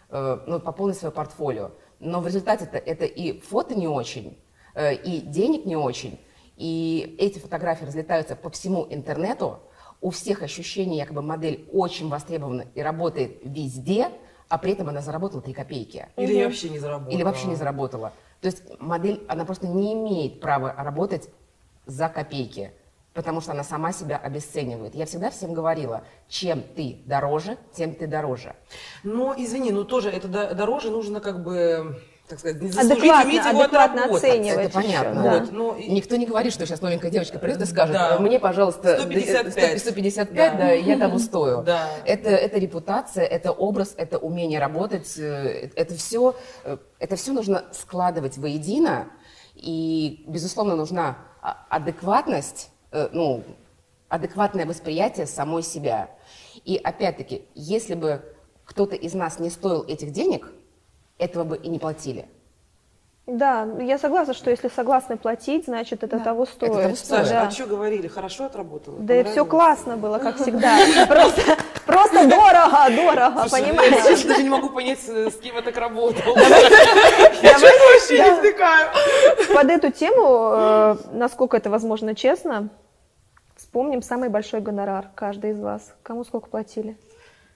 ну, пополнить свое портфолио, но в результате это и фото не очень, и денег не очень, и эти фотографии разлетаются по всему интернету, у всех ощущение, якобы модель очень востребована и работает везде, а при этом она заработала 3 копейки. Или вообще не заработала. Или вообще не заработала. То есть модель, она просто не имеет права работать за копейки, потому что она сама себя обесценивает. Я всегда всем говорила, чем ты дороже, тем ты дороже. Но, извини, ну тоже это дороже нужно как бы... так сказать, не заслужить, уметь его адекватно отработать. оценивать. Это понятно. Да. Вот, но... Никто не говорит, что сейчас новенькая девочка придет и скажет, Да. мне, пожалуйста, 155. 155, да, я того стою. Да. Это репутация, это образ, это умение работать, это все нужно складывать воедино, и, безусловно, нужна адекватность, ну, адекватное восприятие самой себя. И, опять-таки, если бы кто-то из нас не стоил этих денег, этого бы и не платили. Да, я согласна, что если согласны платить, значит, это того стоит. Это того стоит. Саша, Да. а что говорили? Хорошо отработала? Да и все Понравилось? классно было, как всегда. Просто дорого, Слушай, понимаешь? я даже не могу понять, с кем я так работала. Я вообще не втыкаю. Под эту тему, насколько это возможно честно, вспомним самый большой гонорар каждый из вас. Кому сколько платили?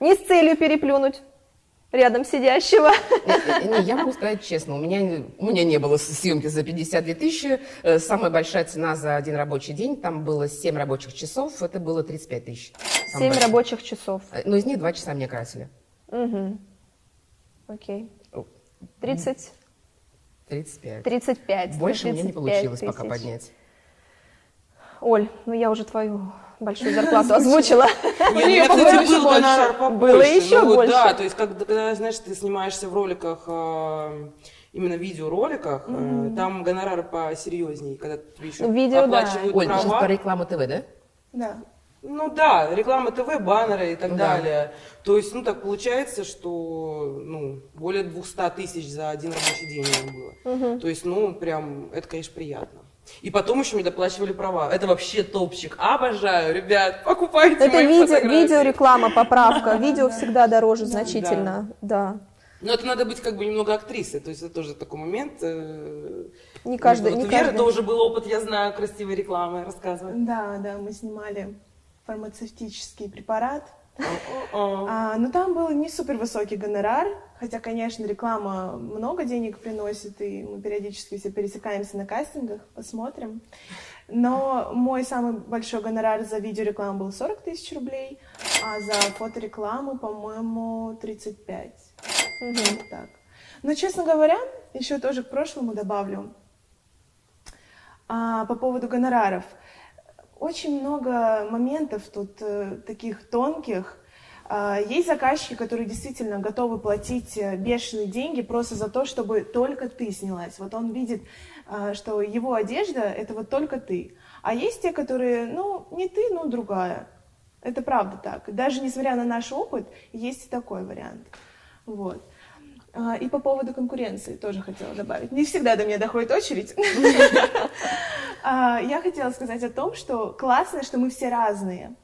Не с целью переплюнуть рядом сидящего. Не, я могу сказать честно, у меня не было съемки за 52 тысячи. Самая большая цена за один рабочий день, там было 7 рабочих часов, это было 35 тысяч. 7 рабочих часов. Но из них 2 часа мне красили. Угу. Окей. 30? 35. 35. Больше мне не 35 получилось пока тысяч. поднять. Оль, ну я уже твою большую зарплату озвучила. Нет, Было кстати, еще был больше. гонорар побольше. Было еще Ну, больше. Да, то есть, когда, знаешь, ты снимаешься в роликах, именно видеороликах, там гонорары посерьезней, когда тебе еще Видео, да. оплачивают Оль, ты сейчас права. по рекламу ТВ, да? Да. Ну да, реклама ТВ, баннеры и так Да. далее. То есть, ну так получается, что более 200 тысяч за один рабочий день у меня было. То есть, ну прям, это, конечно, приятно. И потом еще мне доплачивали права. Это вообще топчик. Обожаю, ребят, покупайте Это мои фотографии. видеореклама, поправка. Видео всегда дороже значительно. Да. Но это надо быть как бы немного актрисой, то есть это тоже такой момент. Не каждый, Вот не у Веры каждый. тоже был опыт, я знаю, красивой рекламы, рассказывай. Да, мы снимали фармацевтический препарат. О-о-о. Но там был не супер высокий гонорар, хотя, конечно, реклама много денег приносит, и мы периодически все пересекаемся на кастингах, посмотрим. Но мой самый большой гонорар за видеорекламу был 40 тысяч рублей, а за фоторекламу, по-моему, 35. Вот так. Но, честно говоря, еще тоже к прошлому добавлю, по поводу гонораров. Очень много моментов тут таких тонких. Есть заказчики, которые действительно готовы платить бешеные деньги просто за то, чтобы только ты снялась. Вот он видит, что его одежда — это вот только ты. А есть те, которые, не ты, другая. Это правда так. Даже несмотря на наш опыт, есть и такой вариант. Вот. И по поводу конкуренции тоже хотела добавить. Не всегда до меня доходит очередь. Я хотела сказать о том, что классно, что мы все разные.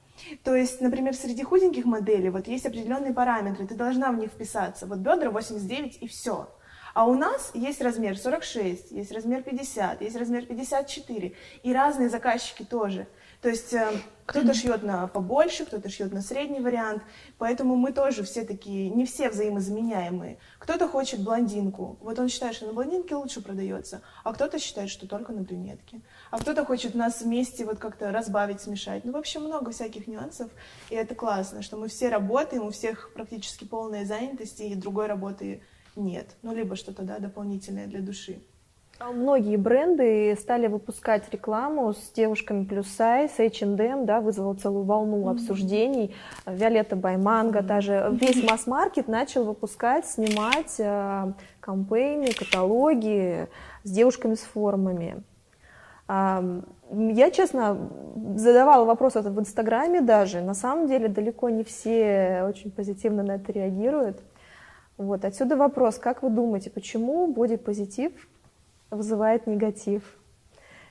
То есть, например, среди худеньких моделей вот есть определенные параметры, ты должна в них вписаться. Вот бедра 89 и все. А у нас есть размер 46, есть размер 50, есть размер 54. И разные заказчики тоже. То есть кто-то шьет на побольше, кто-то шьет на средний вариант. Поэтому мы тоже все такие, не все взаимозаменяемые. Кто-то хочет блондинку. Вот он считает, что на блондинке лучше продается. А кто-то считает, что только на брюнетке. А кто-то хочет нас вместе вот как-то разбавить, смешать. В общем, много всяких нюансов. И это классно, что мы все работаем, у всех практически полная занятость, и другой работы нет. Либо что-то, дополнительное для души. Многие бренды стали выпускать рекламу с девушками плюс сайз, H&M, вызвало целую волну обсуждений. Виолетта Байманго, даже весь масс-маркет начал выпускать, снимать кампейны, каталоги с девушками с формами. Я, честно, задавала вопрос это в Инстаграме даже. На самом деле далеко не все очень позитивно на это реагируют. Вот. Отсюда вопрос, как вы думаете, почему бодипозитив вызывает негатив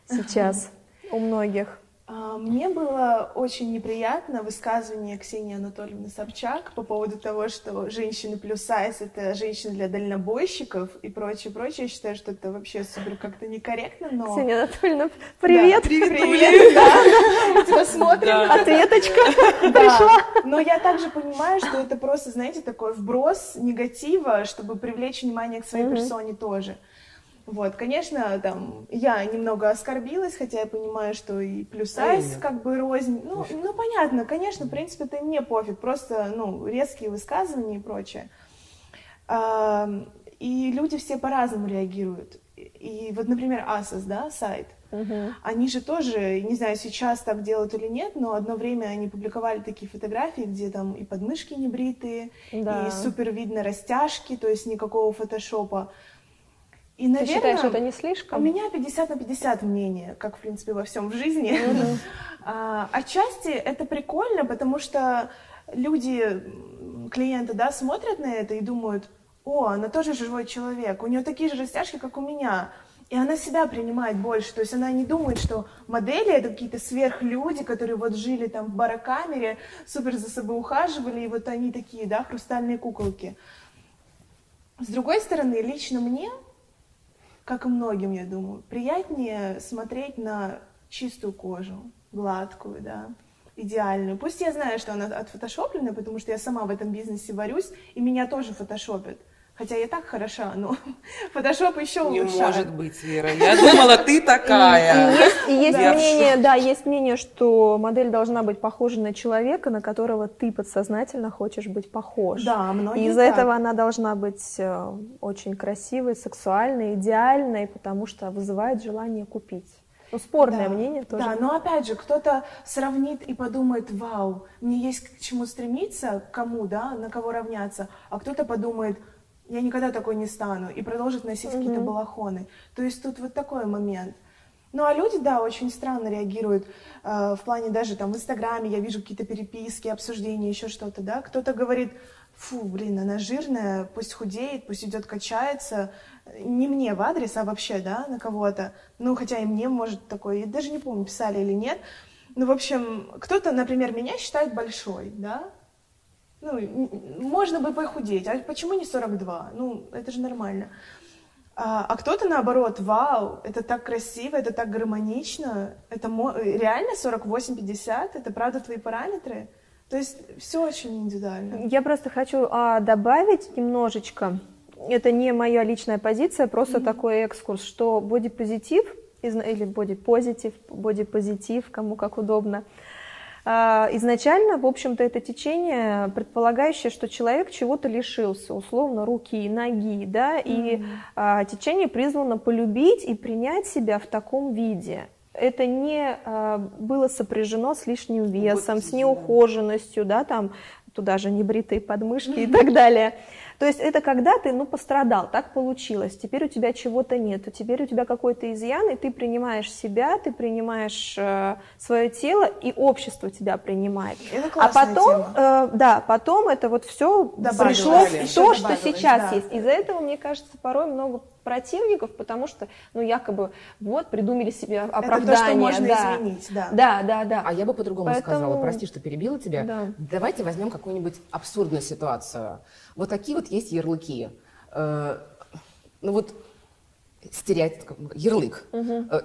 сейчас у многих? Мне было очень неприятно высказывание Ксении Анатольевны Собчак по поводу того, что женщины плюс сайз — это женщины для дальнобойщиков и прочее. Я считаю, что это вообще супер как-то некорректно, но... Ксения Анатольевна, привет! Да, привет, да, мы тебя смотрим. Ответочка пришла. Но я также понимаю, что это просто, знаете, такой вброс негатива, чтобы привлечь внимание к своей персоне тоже. Вот, конечно, я немного оскорбилась, хотя я понимаю, что и плюс сайз как бы рознь. Понятно, конечно, в принципе, это мне пофиг, просто, резкие высказывания и прочее. И люди все по-разному реагируют. И вот, например, Asos, сайт, они же тоже, не знаю, сейчас так делают или нет, но одно время они публиковали такие фотографии, где там и подмышки небритые, и супер видно растяжки, то есть никакого фотошопа. И, наверное, ты считаешь, это не слишком? У меня 50 на 50 мнение, как, в принципе, во всем в жизни. Отчасти это прикольно, потому что люди, клиенты, смотрят на это и думают: о, она тоже живой человек, у нее такие же растяжки, как у меня. И она себя принимает больше, то есть она не думает, что модели — это какие-то сверхлюди, которые вот жили там в барокамере, супер за собой ухаживали, и вот они такие, хрустальные куколки. С другой стороны, лично мне, как и многим, я думаю, приятнее смотреть на чистую кожу, гладкую, идеальную. Пусть я знаю, что она отфотошопленная, потому что я сама в этом бизнесе варюсь, и меня тоже фотошопят. Хотя я так хороша, но фотошоп еще улучшает. Не может быть, Вера. Я думала, ты такая. Есть мнение, что модель должна быть похожа на человека, на которого ты подсознательно хочешь быть похож. Да, многие и из-за этого она должна быть очень красивой, сексуальной, идеальной, потому что вызывает желание купить. Спорное мнение тоже. Да, но опять же, кто-то сравнит и подумает: вау, мне есть к чему стремиться, к кому, на кого равняться, а кто-то подумает: я никогда такой не стану, и продолжит носить какие-то балахоны. То есть тут вот такой момент. А люди, очень странно реагируют в плане даже в Инстаграме, я вижу какие-то переписки, обсуждения, еще что-то, Кто-то говорит: фу, она жирная, пусть худеет, пусть идет качается. Не мне в адрес, а вообще, на кого-то. Хотя и мне, может, такое, я даже не помню, писали или нет. В общем, кто-то, например, меня считает большой, можно бы похудеть, а почему не 42? Ну, это же нормально. А кто-то, наоборот, вау, это так красиво, это так гармонично, это реально 48-50, это правда твои параметры? То есть все очень индивидуально. Я просто хочу добавить немножечко, это не моя личная позиция, просто такой экскурс, что бодипозитив, или бодипозитив, кому как удобно, изначально, в общем-то, это течение, предполагающее, что человек чего-то лишился, условно, руки, ноги, да, и течение призвано полюбить и принять себя в таком виде. Это не было сопряжено с лишним весом, с неухоженностью, да, там, туда же небритые подмышки и так далее. То есть это когда ты, пострадал, так получилось, теперь у тебя чего-то нет, теперь у тебя какой-то изъян, и ты принимаешь себя, ты принимаешь свое тело, и общество тебя принимает. Это а потом, тема. Потом это вот все пришло в то, что сейчас есть. Из-за этого, мне кажется, порой много противников, потому что, якобы, вот, придумали себе оправдание. Это то, что можно изменить, да. Да. А я бы по-другому сказала, прости, что перебила тебя. Да. Давайте возьмем какую-нибудь абсурдную ситуацию. Вот такие вот есть ярлыки. Стереотип, ярлык.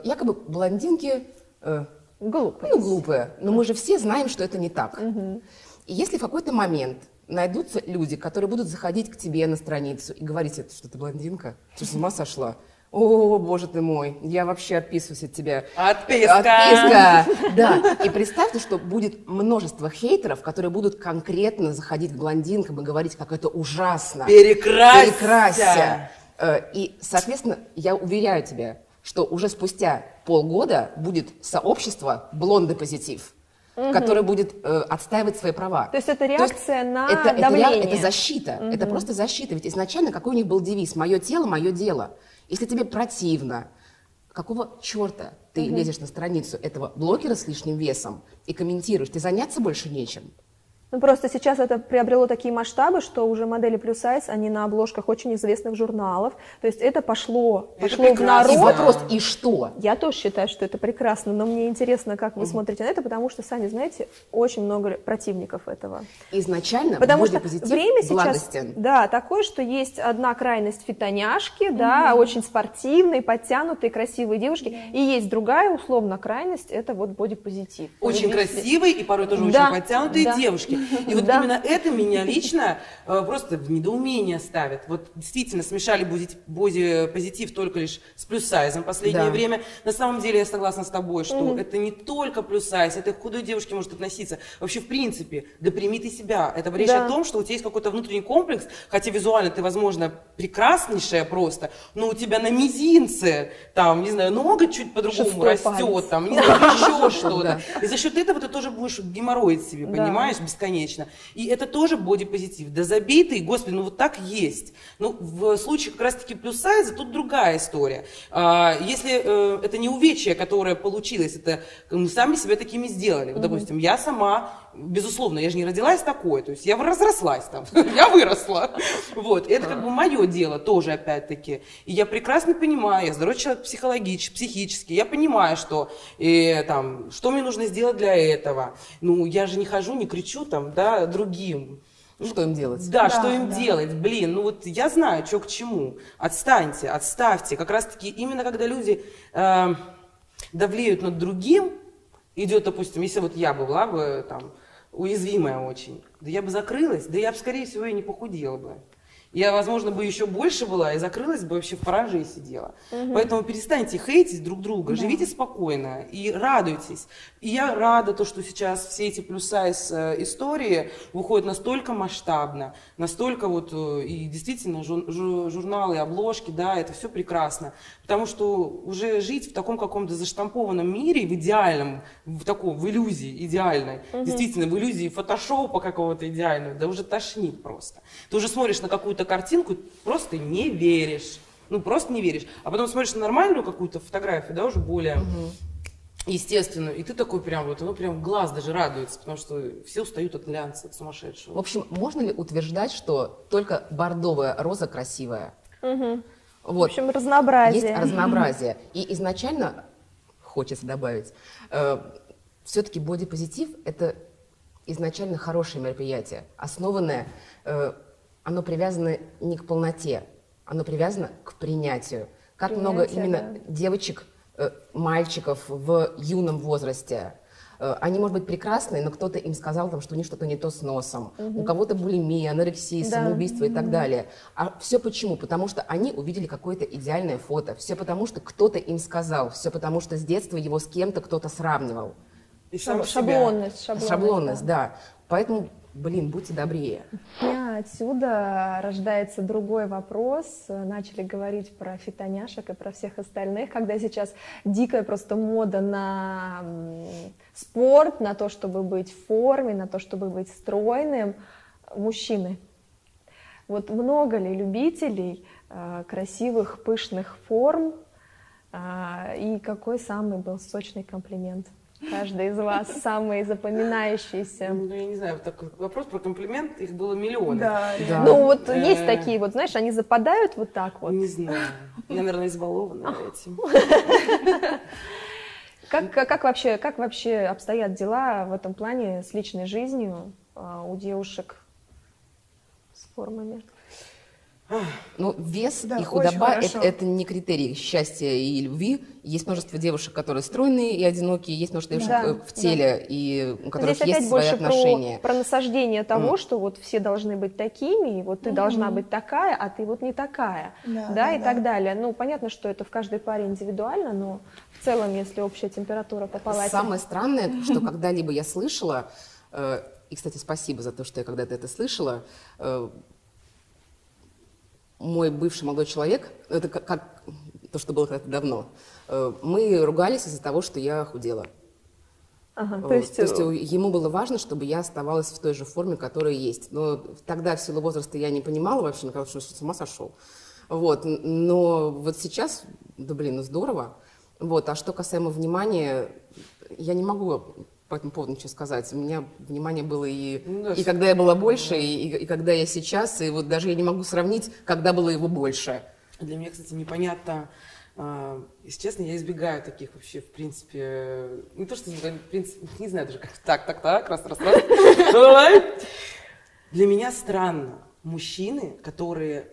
Якобы блондинки глупые. Глупые. Но мы же все знаем, что это не так. И если в какой-то момент найдутся люди, которые будут заходить к тебе на страницу и говорить, что ты блондинка, ты с ума сошла? О, боже ты мой, я вообще отписываюсь от тебя. Отписка! Да, и представьте, что будет множество хейтеров, которые будут конкретно заходить к блондинкам и говорить, как это ужасно. Перекрасься! И, соответственно, я уверяю тебя, что уже спустя полгода будет сообщество «Блонды-позитив», который будет отстаивать свои права. То есть это реакция на это давление. Это защита, это просто защита. Ведь изначально какой у них был девиз «Мое тело, мое дело». Если тебе противно, какого черта ты лезешь на страницу этого блогера с лишним весом и комментируешь? Ты заняться больше нечем. Просто сейчас это приобрело такие масштабы, что уже модели плюс-сайз, они на обложках очень известных журналов. То есть это пошло в народ. И вопрос, и что? Я тоже считаю, что это прекрасно, но мне интересно, как вы смотрите на это, потому что, сами знаете, очень много противников этого. Изначально потому что бодипозитив время благостен. сейчас, да, такое, что есть одна крайность фитоняшки, да, очень спортивные, подтянутые, красивые девушки, и есть другая, условно, крайность, это вот бодипозитив. Очень красивые и порой тоже очень подтянутые девушки. И вот именно это меня лично просто в недоумение ставит. Вот действительно смешали бодипозитив только лишь с плюс-сайзом в последнее время. На самом деле я согласна с тобой, что это не только плюс-сайз, это к худой девушке может относиться. Вообще, в принципе, да прими ты себя. Это речь о том, что у тебя есть какой-то внутренний комплекс, хотя визуально ты, возможно, прекраснейшая просто, но у тебя на мизинце, там, не знаю, нога чуть по-другому растет, там, не знаю, еще что-то. И за счет этого ты тоже будешь геморроить себе, понимаешь, бесконечно. И это тоже бодипозитив. Да забитый, господи, вот так есть. Но в случае как раз-таки плюс-сайза тут другая история. Если это не увечье, которое получилось, это мы сами себя такими сделали. Вот, допустим, я сама, безусловно, я же не родилась такой, то есть я разрослась там, я выросла. Вот, это как бы мое дело тоже, опять-таки. И я прекрасно понимаю, я здоровый человек психически, я понимаю, что что мне нужно сделать для этого. Ну, я же не хожу, не кричу там, да, другим. Что им делать? Да, что им делать? Блин, я знаю, что к чему. Отставьте. Как раз-таки именно когда люди давлеют над другим, идет, допустим, если вот я была бы там уязвимая очень, да я бы закрылась, да я бы, скорее всего, и не похудела бы. Я, возможно, бы еще больше была и закрылась бы, вообще в параже и сидела. Поэтому перестаньте хейтить друг друга, живите спокойно и радуйтесь. И я рада, что сейчас все эти плюс-сайз истории выходят настолько масштабно, настолько и действительно журналы, обложки, да, это все прекрасно. Потому что уже жить в таком каком-то заштампованном мире, в идеальном, в иллюзии идеальной, действительно, в иллюзии фотошопа какого-то идеального, да уже тошнит просто. Ты уже смотришь на какую-то картинку, просто не веришь. Просто не веришь. А потом смотришь на нормальную какую-то фотографию, да, уже более естественную, и ты такой прям прям глаз даже радуется, потому что все устают от глянца, от сумасшедшего. В общем, можно ли утверждать, что только бордовая роза красивая? Вот. В общем, разнообразие. Есть разнообразие. И изначально, хочется добавить, все-таки бодипозитив – это изначально хорошее мероприятие, основанное, оно привязано не к полноте, оно привязано к принятию. Как много именно девочек, мальчиков в юном возрасте. Они, может быть, прекрасные, но кто-то им сказал, там, что у них что-то не то с носом. У кого-то булимия, анорексия, самоубийство и так далее. А все почему? Потому что они увидели какое-то идеальное фото. Все потому, что кто-то им сказал. Все потому, что с детства его с кем-то кто-то сравнивал. И сам Шаблонность, Шаблонность, да. Поэтому, будьте добрее. У меня отсюда рождается другой вопрос. Начали говорить про фитоняшек и про всех остальных, когда сейчас дикая просто мода на спорт, на то, чтобы быть в форме, на то, чтобы быть стройным. Мужчины. Вот много ли любителей красивых, пышных форм? И какой самый был сочный комплимент? Каждый из вас самый запоминающийся. Ну, я не знаю, такой вопрос про комплимент, их было миллионы. Да. Ну, вот есть такие, вот, знаешь, они западают вот так вот. Не знаю. Я, наверное, избалована этим. Как вообще обстоят дела в этом плане с личной жизнью у девушек с формами? Ну, вес Да, и худоба очень это не критерий счастья и любви. Есть множество девушек, которые стройные и одинокие, есть множество девушек в теле, и у которых Здесь есть опять свои больше отношения. про насаждение того, что вот все должны быть такими, и вот ты должна быть такая, а ты вот не такая, и так далее. Ну, понятно, что это в каждой паре индивидуально, но в целом, если общая температура по палате... Самое странное, что когда-либо я слышала, и, кстати, спасибо за то, что я когда-то это слышала, мой бывший молодой человек, это как то, что было когда-то давно, мы ругались из-за того, что я худела. Ага, то есть ему было важно, чтобы я оставалась в той же форме, которая есть. Но тогда в силу возраста я не понимала вообще, мне казалось, что с ума сошел. Вот. Но вот сейчас, здорово. Вот. А что касаемо внимания, я не могу по этому поводу ничего сказать. У меня внимание было и когда я была больше, и когда я сейчас, и вот даже я не могу сравнить, когда было его больше. Для меня, кстати, непонятно, если честно, я избегаю таких вообще, в принципе, не то, что, в принципе, не знаю даже как, так, раз. Для меня странно мужчины, которые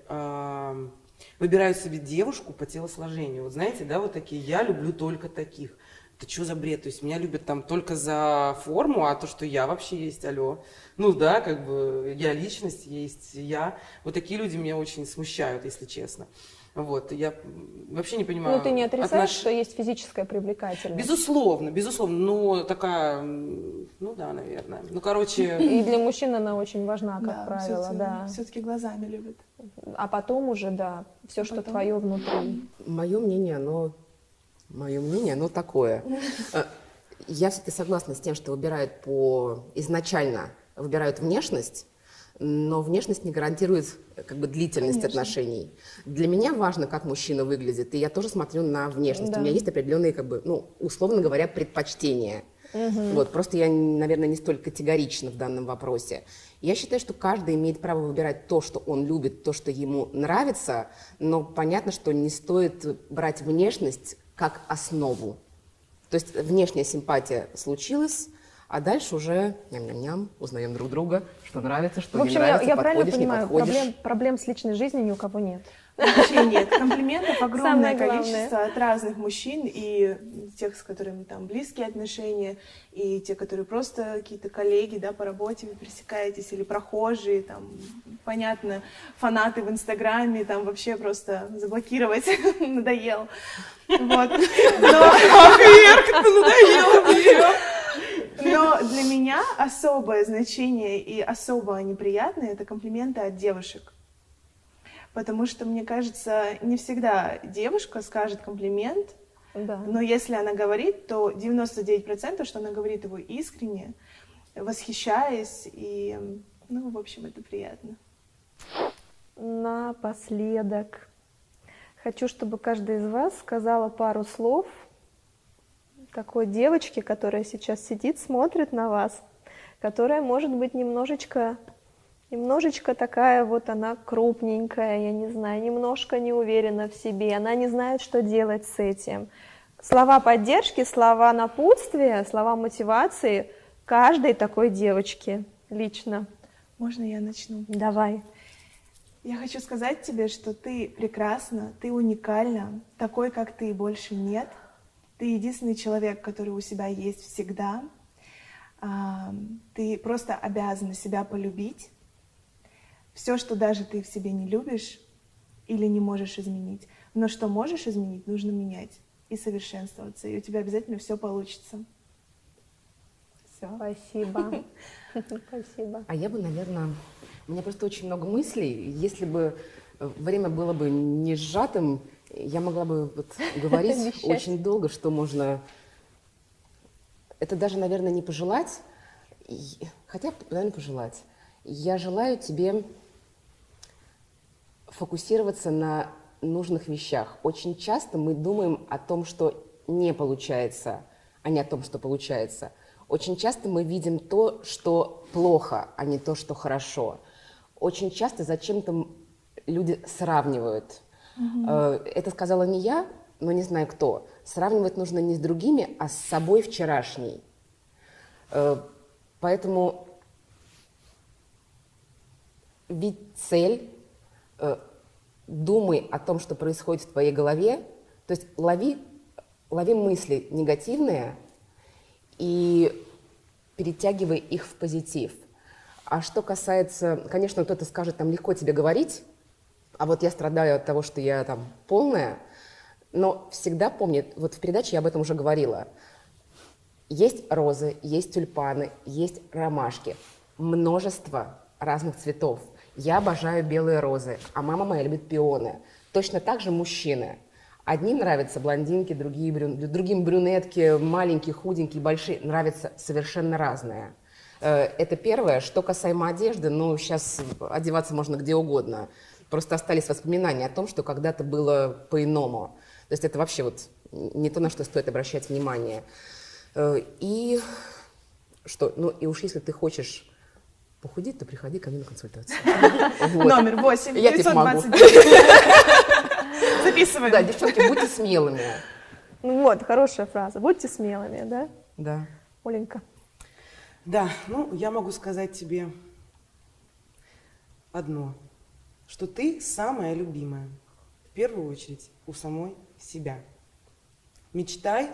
выбирают себе девушку по телосложению. Вот знаете, да, вот такие, я люблю только таких. Это что за бред? То есть меня любят там только за форму, а то, что я вообще есть, алло. Ну да, как бы я личность, есть я. Вот такие люди меня очень смущают, если честно. Вот, я вообще не понимаю. Ну, ты не отрицаешь, что есть физическая привлекательность? Безусловно, но такая, ну да, наверное. Ну, короче... И для мужчин она очень важна, как правило, да. Все-таки глазами любят. А потом уже, да, все, что твое внутри. Мое мнение, оно такое. Я все-таки согласна с тем, что изначально выбирают внешность, но внешность не гарантирует длительность отношений. Для меня важно, как мужчина выглядит, и я тоже смотрю на внешность. Да. У меня есть определенные, условно говоря, предпочтения. Вот, просто я, наверное, не столь категорична в данном вопросе. Я считаю, что каждый имеет право выбирать то, что он любит, то, что ему нравится, но понятно, что не стоит брать внешность как основу. То есть внешняя симпатия случилась, а дальше уже ням-ням-ням, узнаем друг друга, что нравится, что не нравится, я правильно понимаю, не подходишь. Проблем с личной жизнью ни у кого нет. Вообще нет. Комплиментов огромное количество от разных мужчин, и тех, с которыми там близкие отношения, и те, которые просто какие-то коллеги, да, по работе вы пересекаетесь, или прохожие, там, понятно, фанаты в Инстаграме, там вообще просто заблокировать надоел. Вот. Но для меня особое значение и особо неприятное — это комплименты от девушек. Потому что, мне кажется, не всегда девушка скажет комплимент, но если она говорит, то 99%, что она говорит его искренне, восхищаясь, и, в общем, это приятно. Напоследок хочу, чтобы каждая из вас сказала пару слов такой девочке, которая сейчас сидит, смотрит на вас, которая, может быть, немножечко такая вот она крупненькая, я не знаю, немножко не уверена в себе, она не знает, что делать с этим. Слова поддержки, слова напутствия, слова мотивации, каждой такой девочке лично? Можно я начну? Давай. Я хочу сказать тебе, что ты прекрасна, ты уникальна, такой, как ты, больше нет. Ты единственный человек, который у себя есть всегда. Ты просто обязана себя полюбить. Все, что даже ты в себе не любишь или не можешь изменить, но что можешь изменить, нужно менять и совершенствоваться, и у тебя обязательно все получится. Все. Спасибо. Спасибо. А я бы, наверное, у меня просто очень много мыслей. Если бы время было бы не сжатым, я могла бы вот говорить очень долго, что можно... Это даже, наверное, не пожелать, хотя, наверное, пожелать. Я желаю тебе фокусироваться на нужных вещах. Очень часто мы думаем о том, что не получается, а не о том, что получается. Очень часто мы видим то, что плохо, а не то, что хорошо. Очень часто зачем-то люди сравнивают. Это сказала не я, но не знаю кто. Сравнивать нужно не с другими, а с собой вчерашней. Поэтому видь цель, думай о том, что происходит в твоей голове, то есть лови мысли негативные и перетягивай их в позитив. А что касается, конечно, кто-то скажет, там легко тебе говорить, а вот я страдаю от того, что я там полная, но всегда помни, вот в передаче я об этом уже говорила, есть розы, есть тюльпаны, есть ромашки, множество разных цветов. Я обожаю белые розы, а мама моя любит пионы. Точно так же мужчины. Одним нравятся блондинки, другим брюнетки, маленькие, худенькие, большие. Нравятся совершенно разные. Это первое. Что касаемо одежды, ну, сейчас одеваться можно где угодно. Просто остались воспоминания о том, что когда-то было по-иному. То есть это вообще вот не то, на что стоит обращать внимание. И что? Ну, и уж если ты хочешь похудеть, то приходи ко мне на консультацию. Номер 8 Я тебе могу. 929. Записываем. Да, девчонки, будьте смелыми. Ну вот, хорошая фраза. Будьте смелыми, да? Да. Оленька. Да, ну, я могу сказать тебе одно, что ты самая любимая, в первую очередь, у самой себя. Мечтай,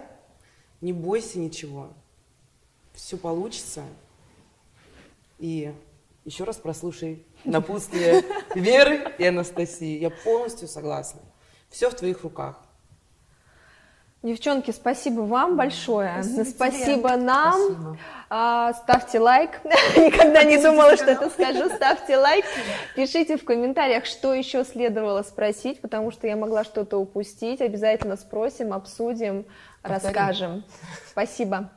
не бойся ничего, все получится. И еще раз прослушай напутствие Веры и Анастасии. Я полностью согласна. Все в твоих руках. Девчонки, спасибо вам большое. Спасибо нам. Спасибо. Ставьте лайк. Никогда не думала, что это скажу. Ставьте лайк. Пишите в комментариях, что еще следовало спросить, потому что я могла что-то упустить. Обязательно спросим, обсудим, расскажем. Спасибо.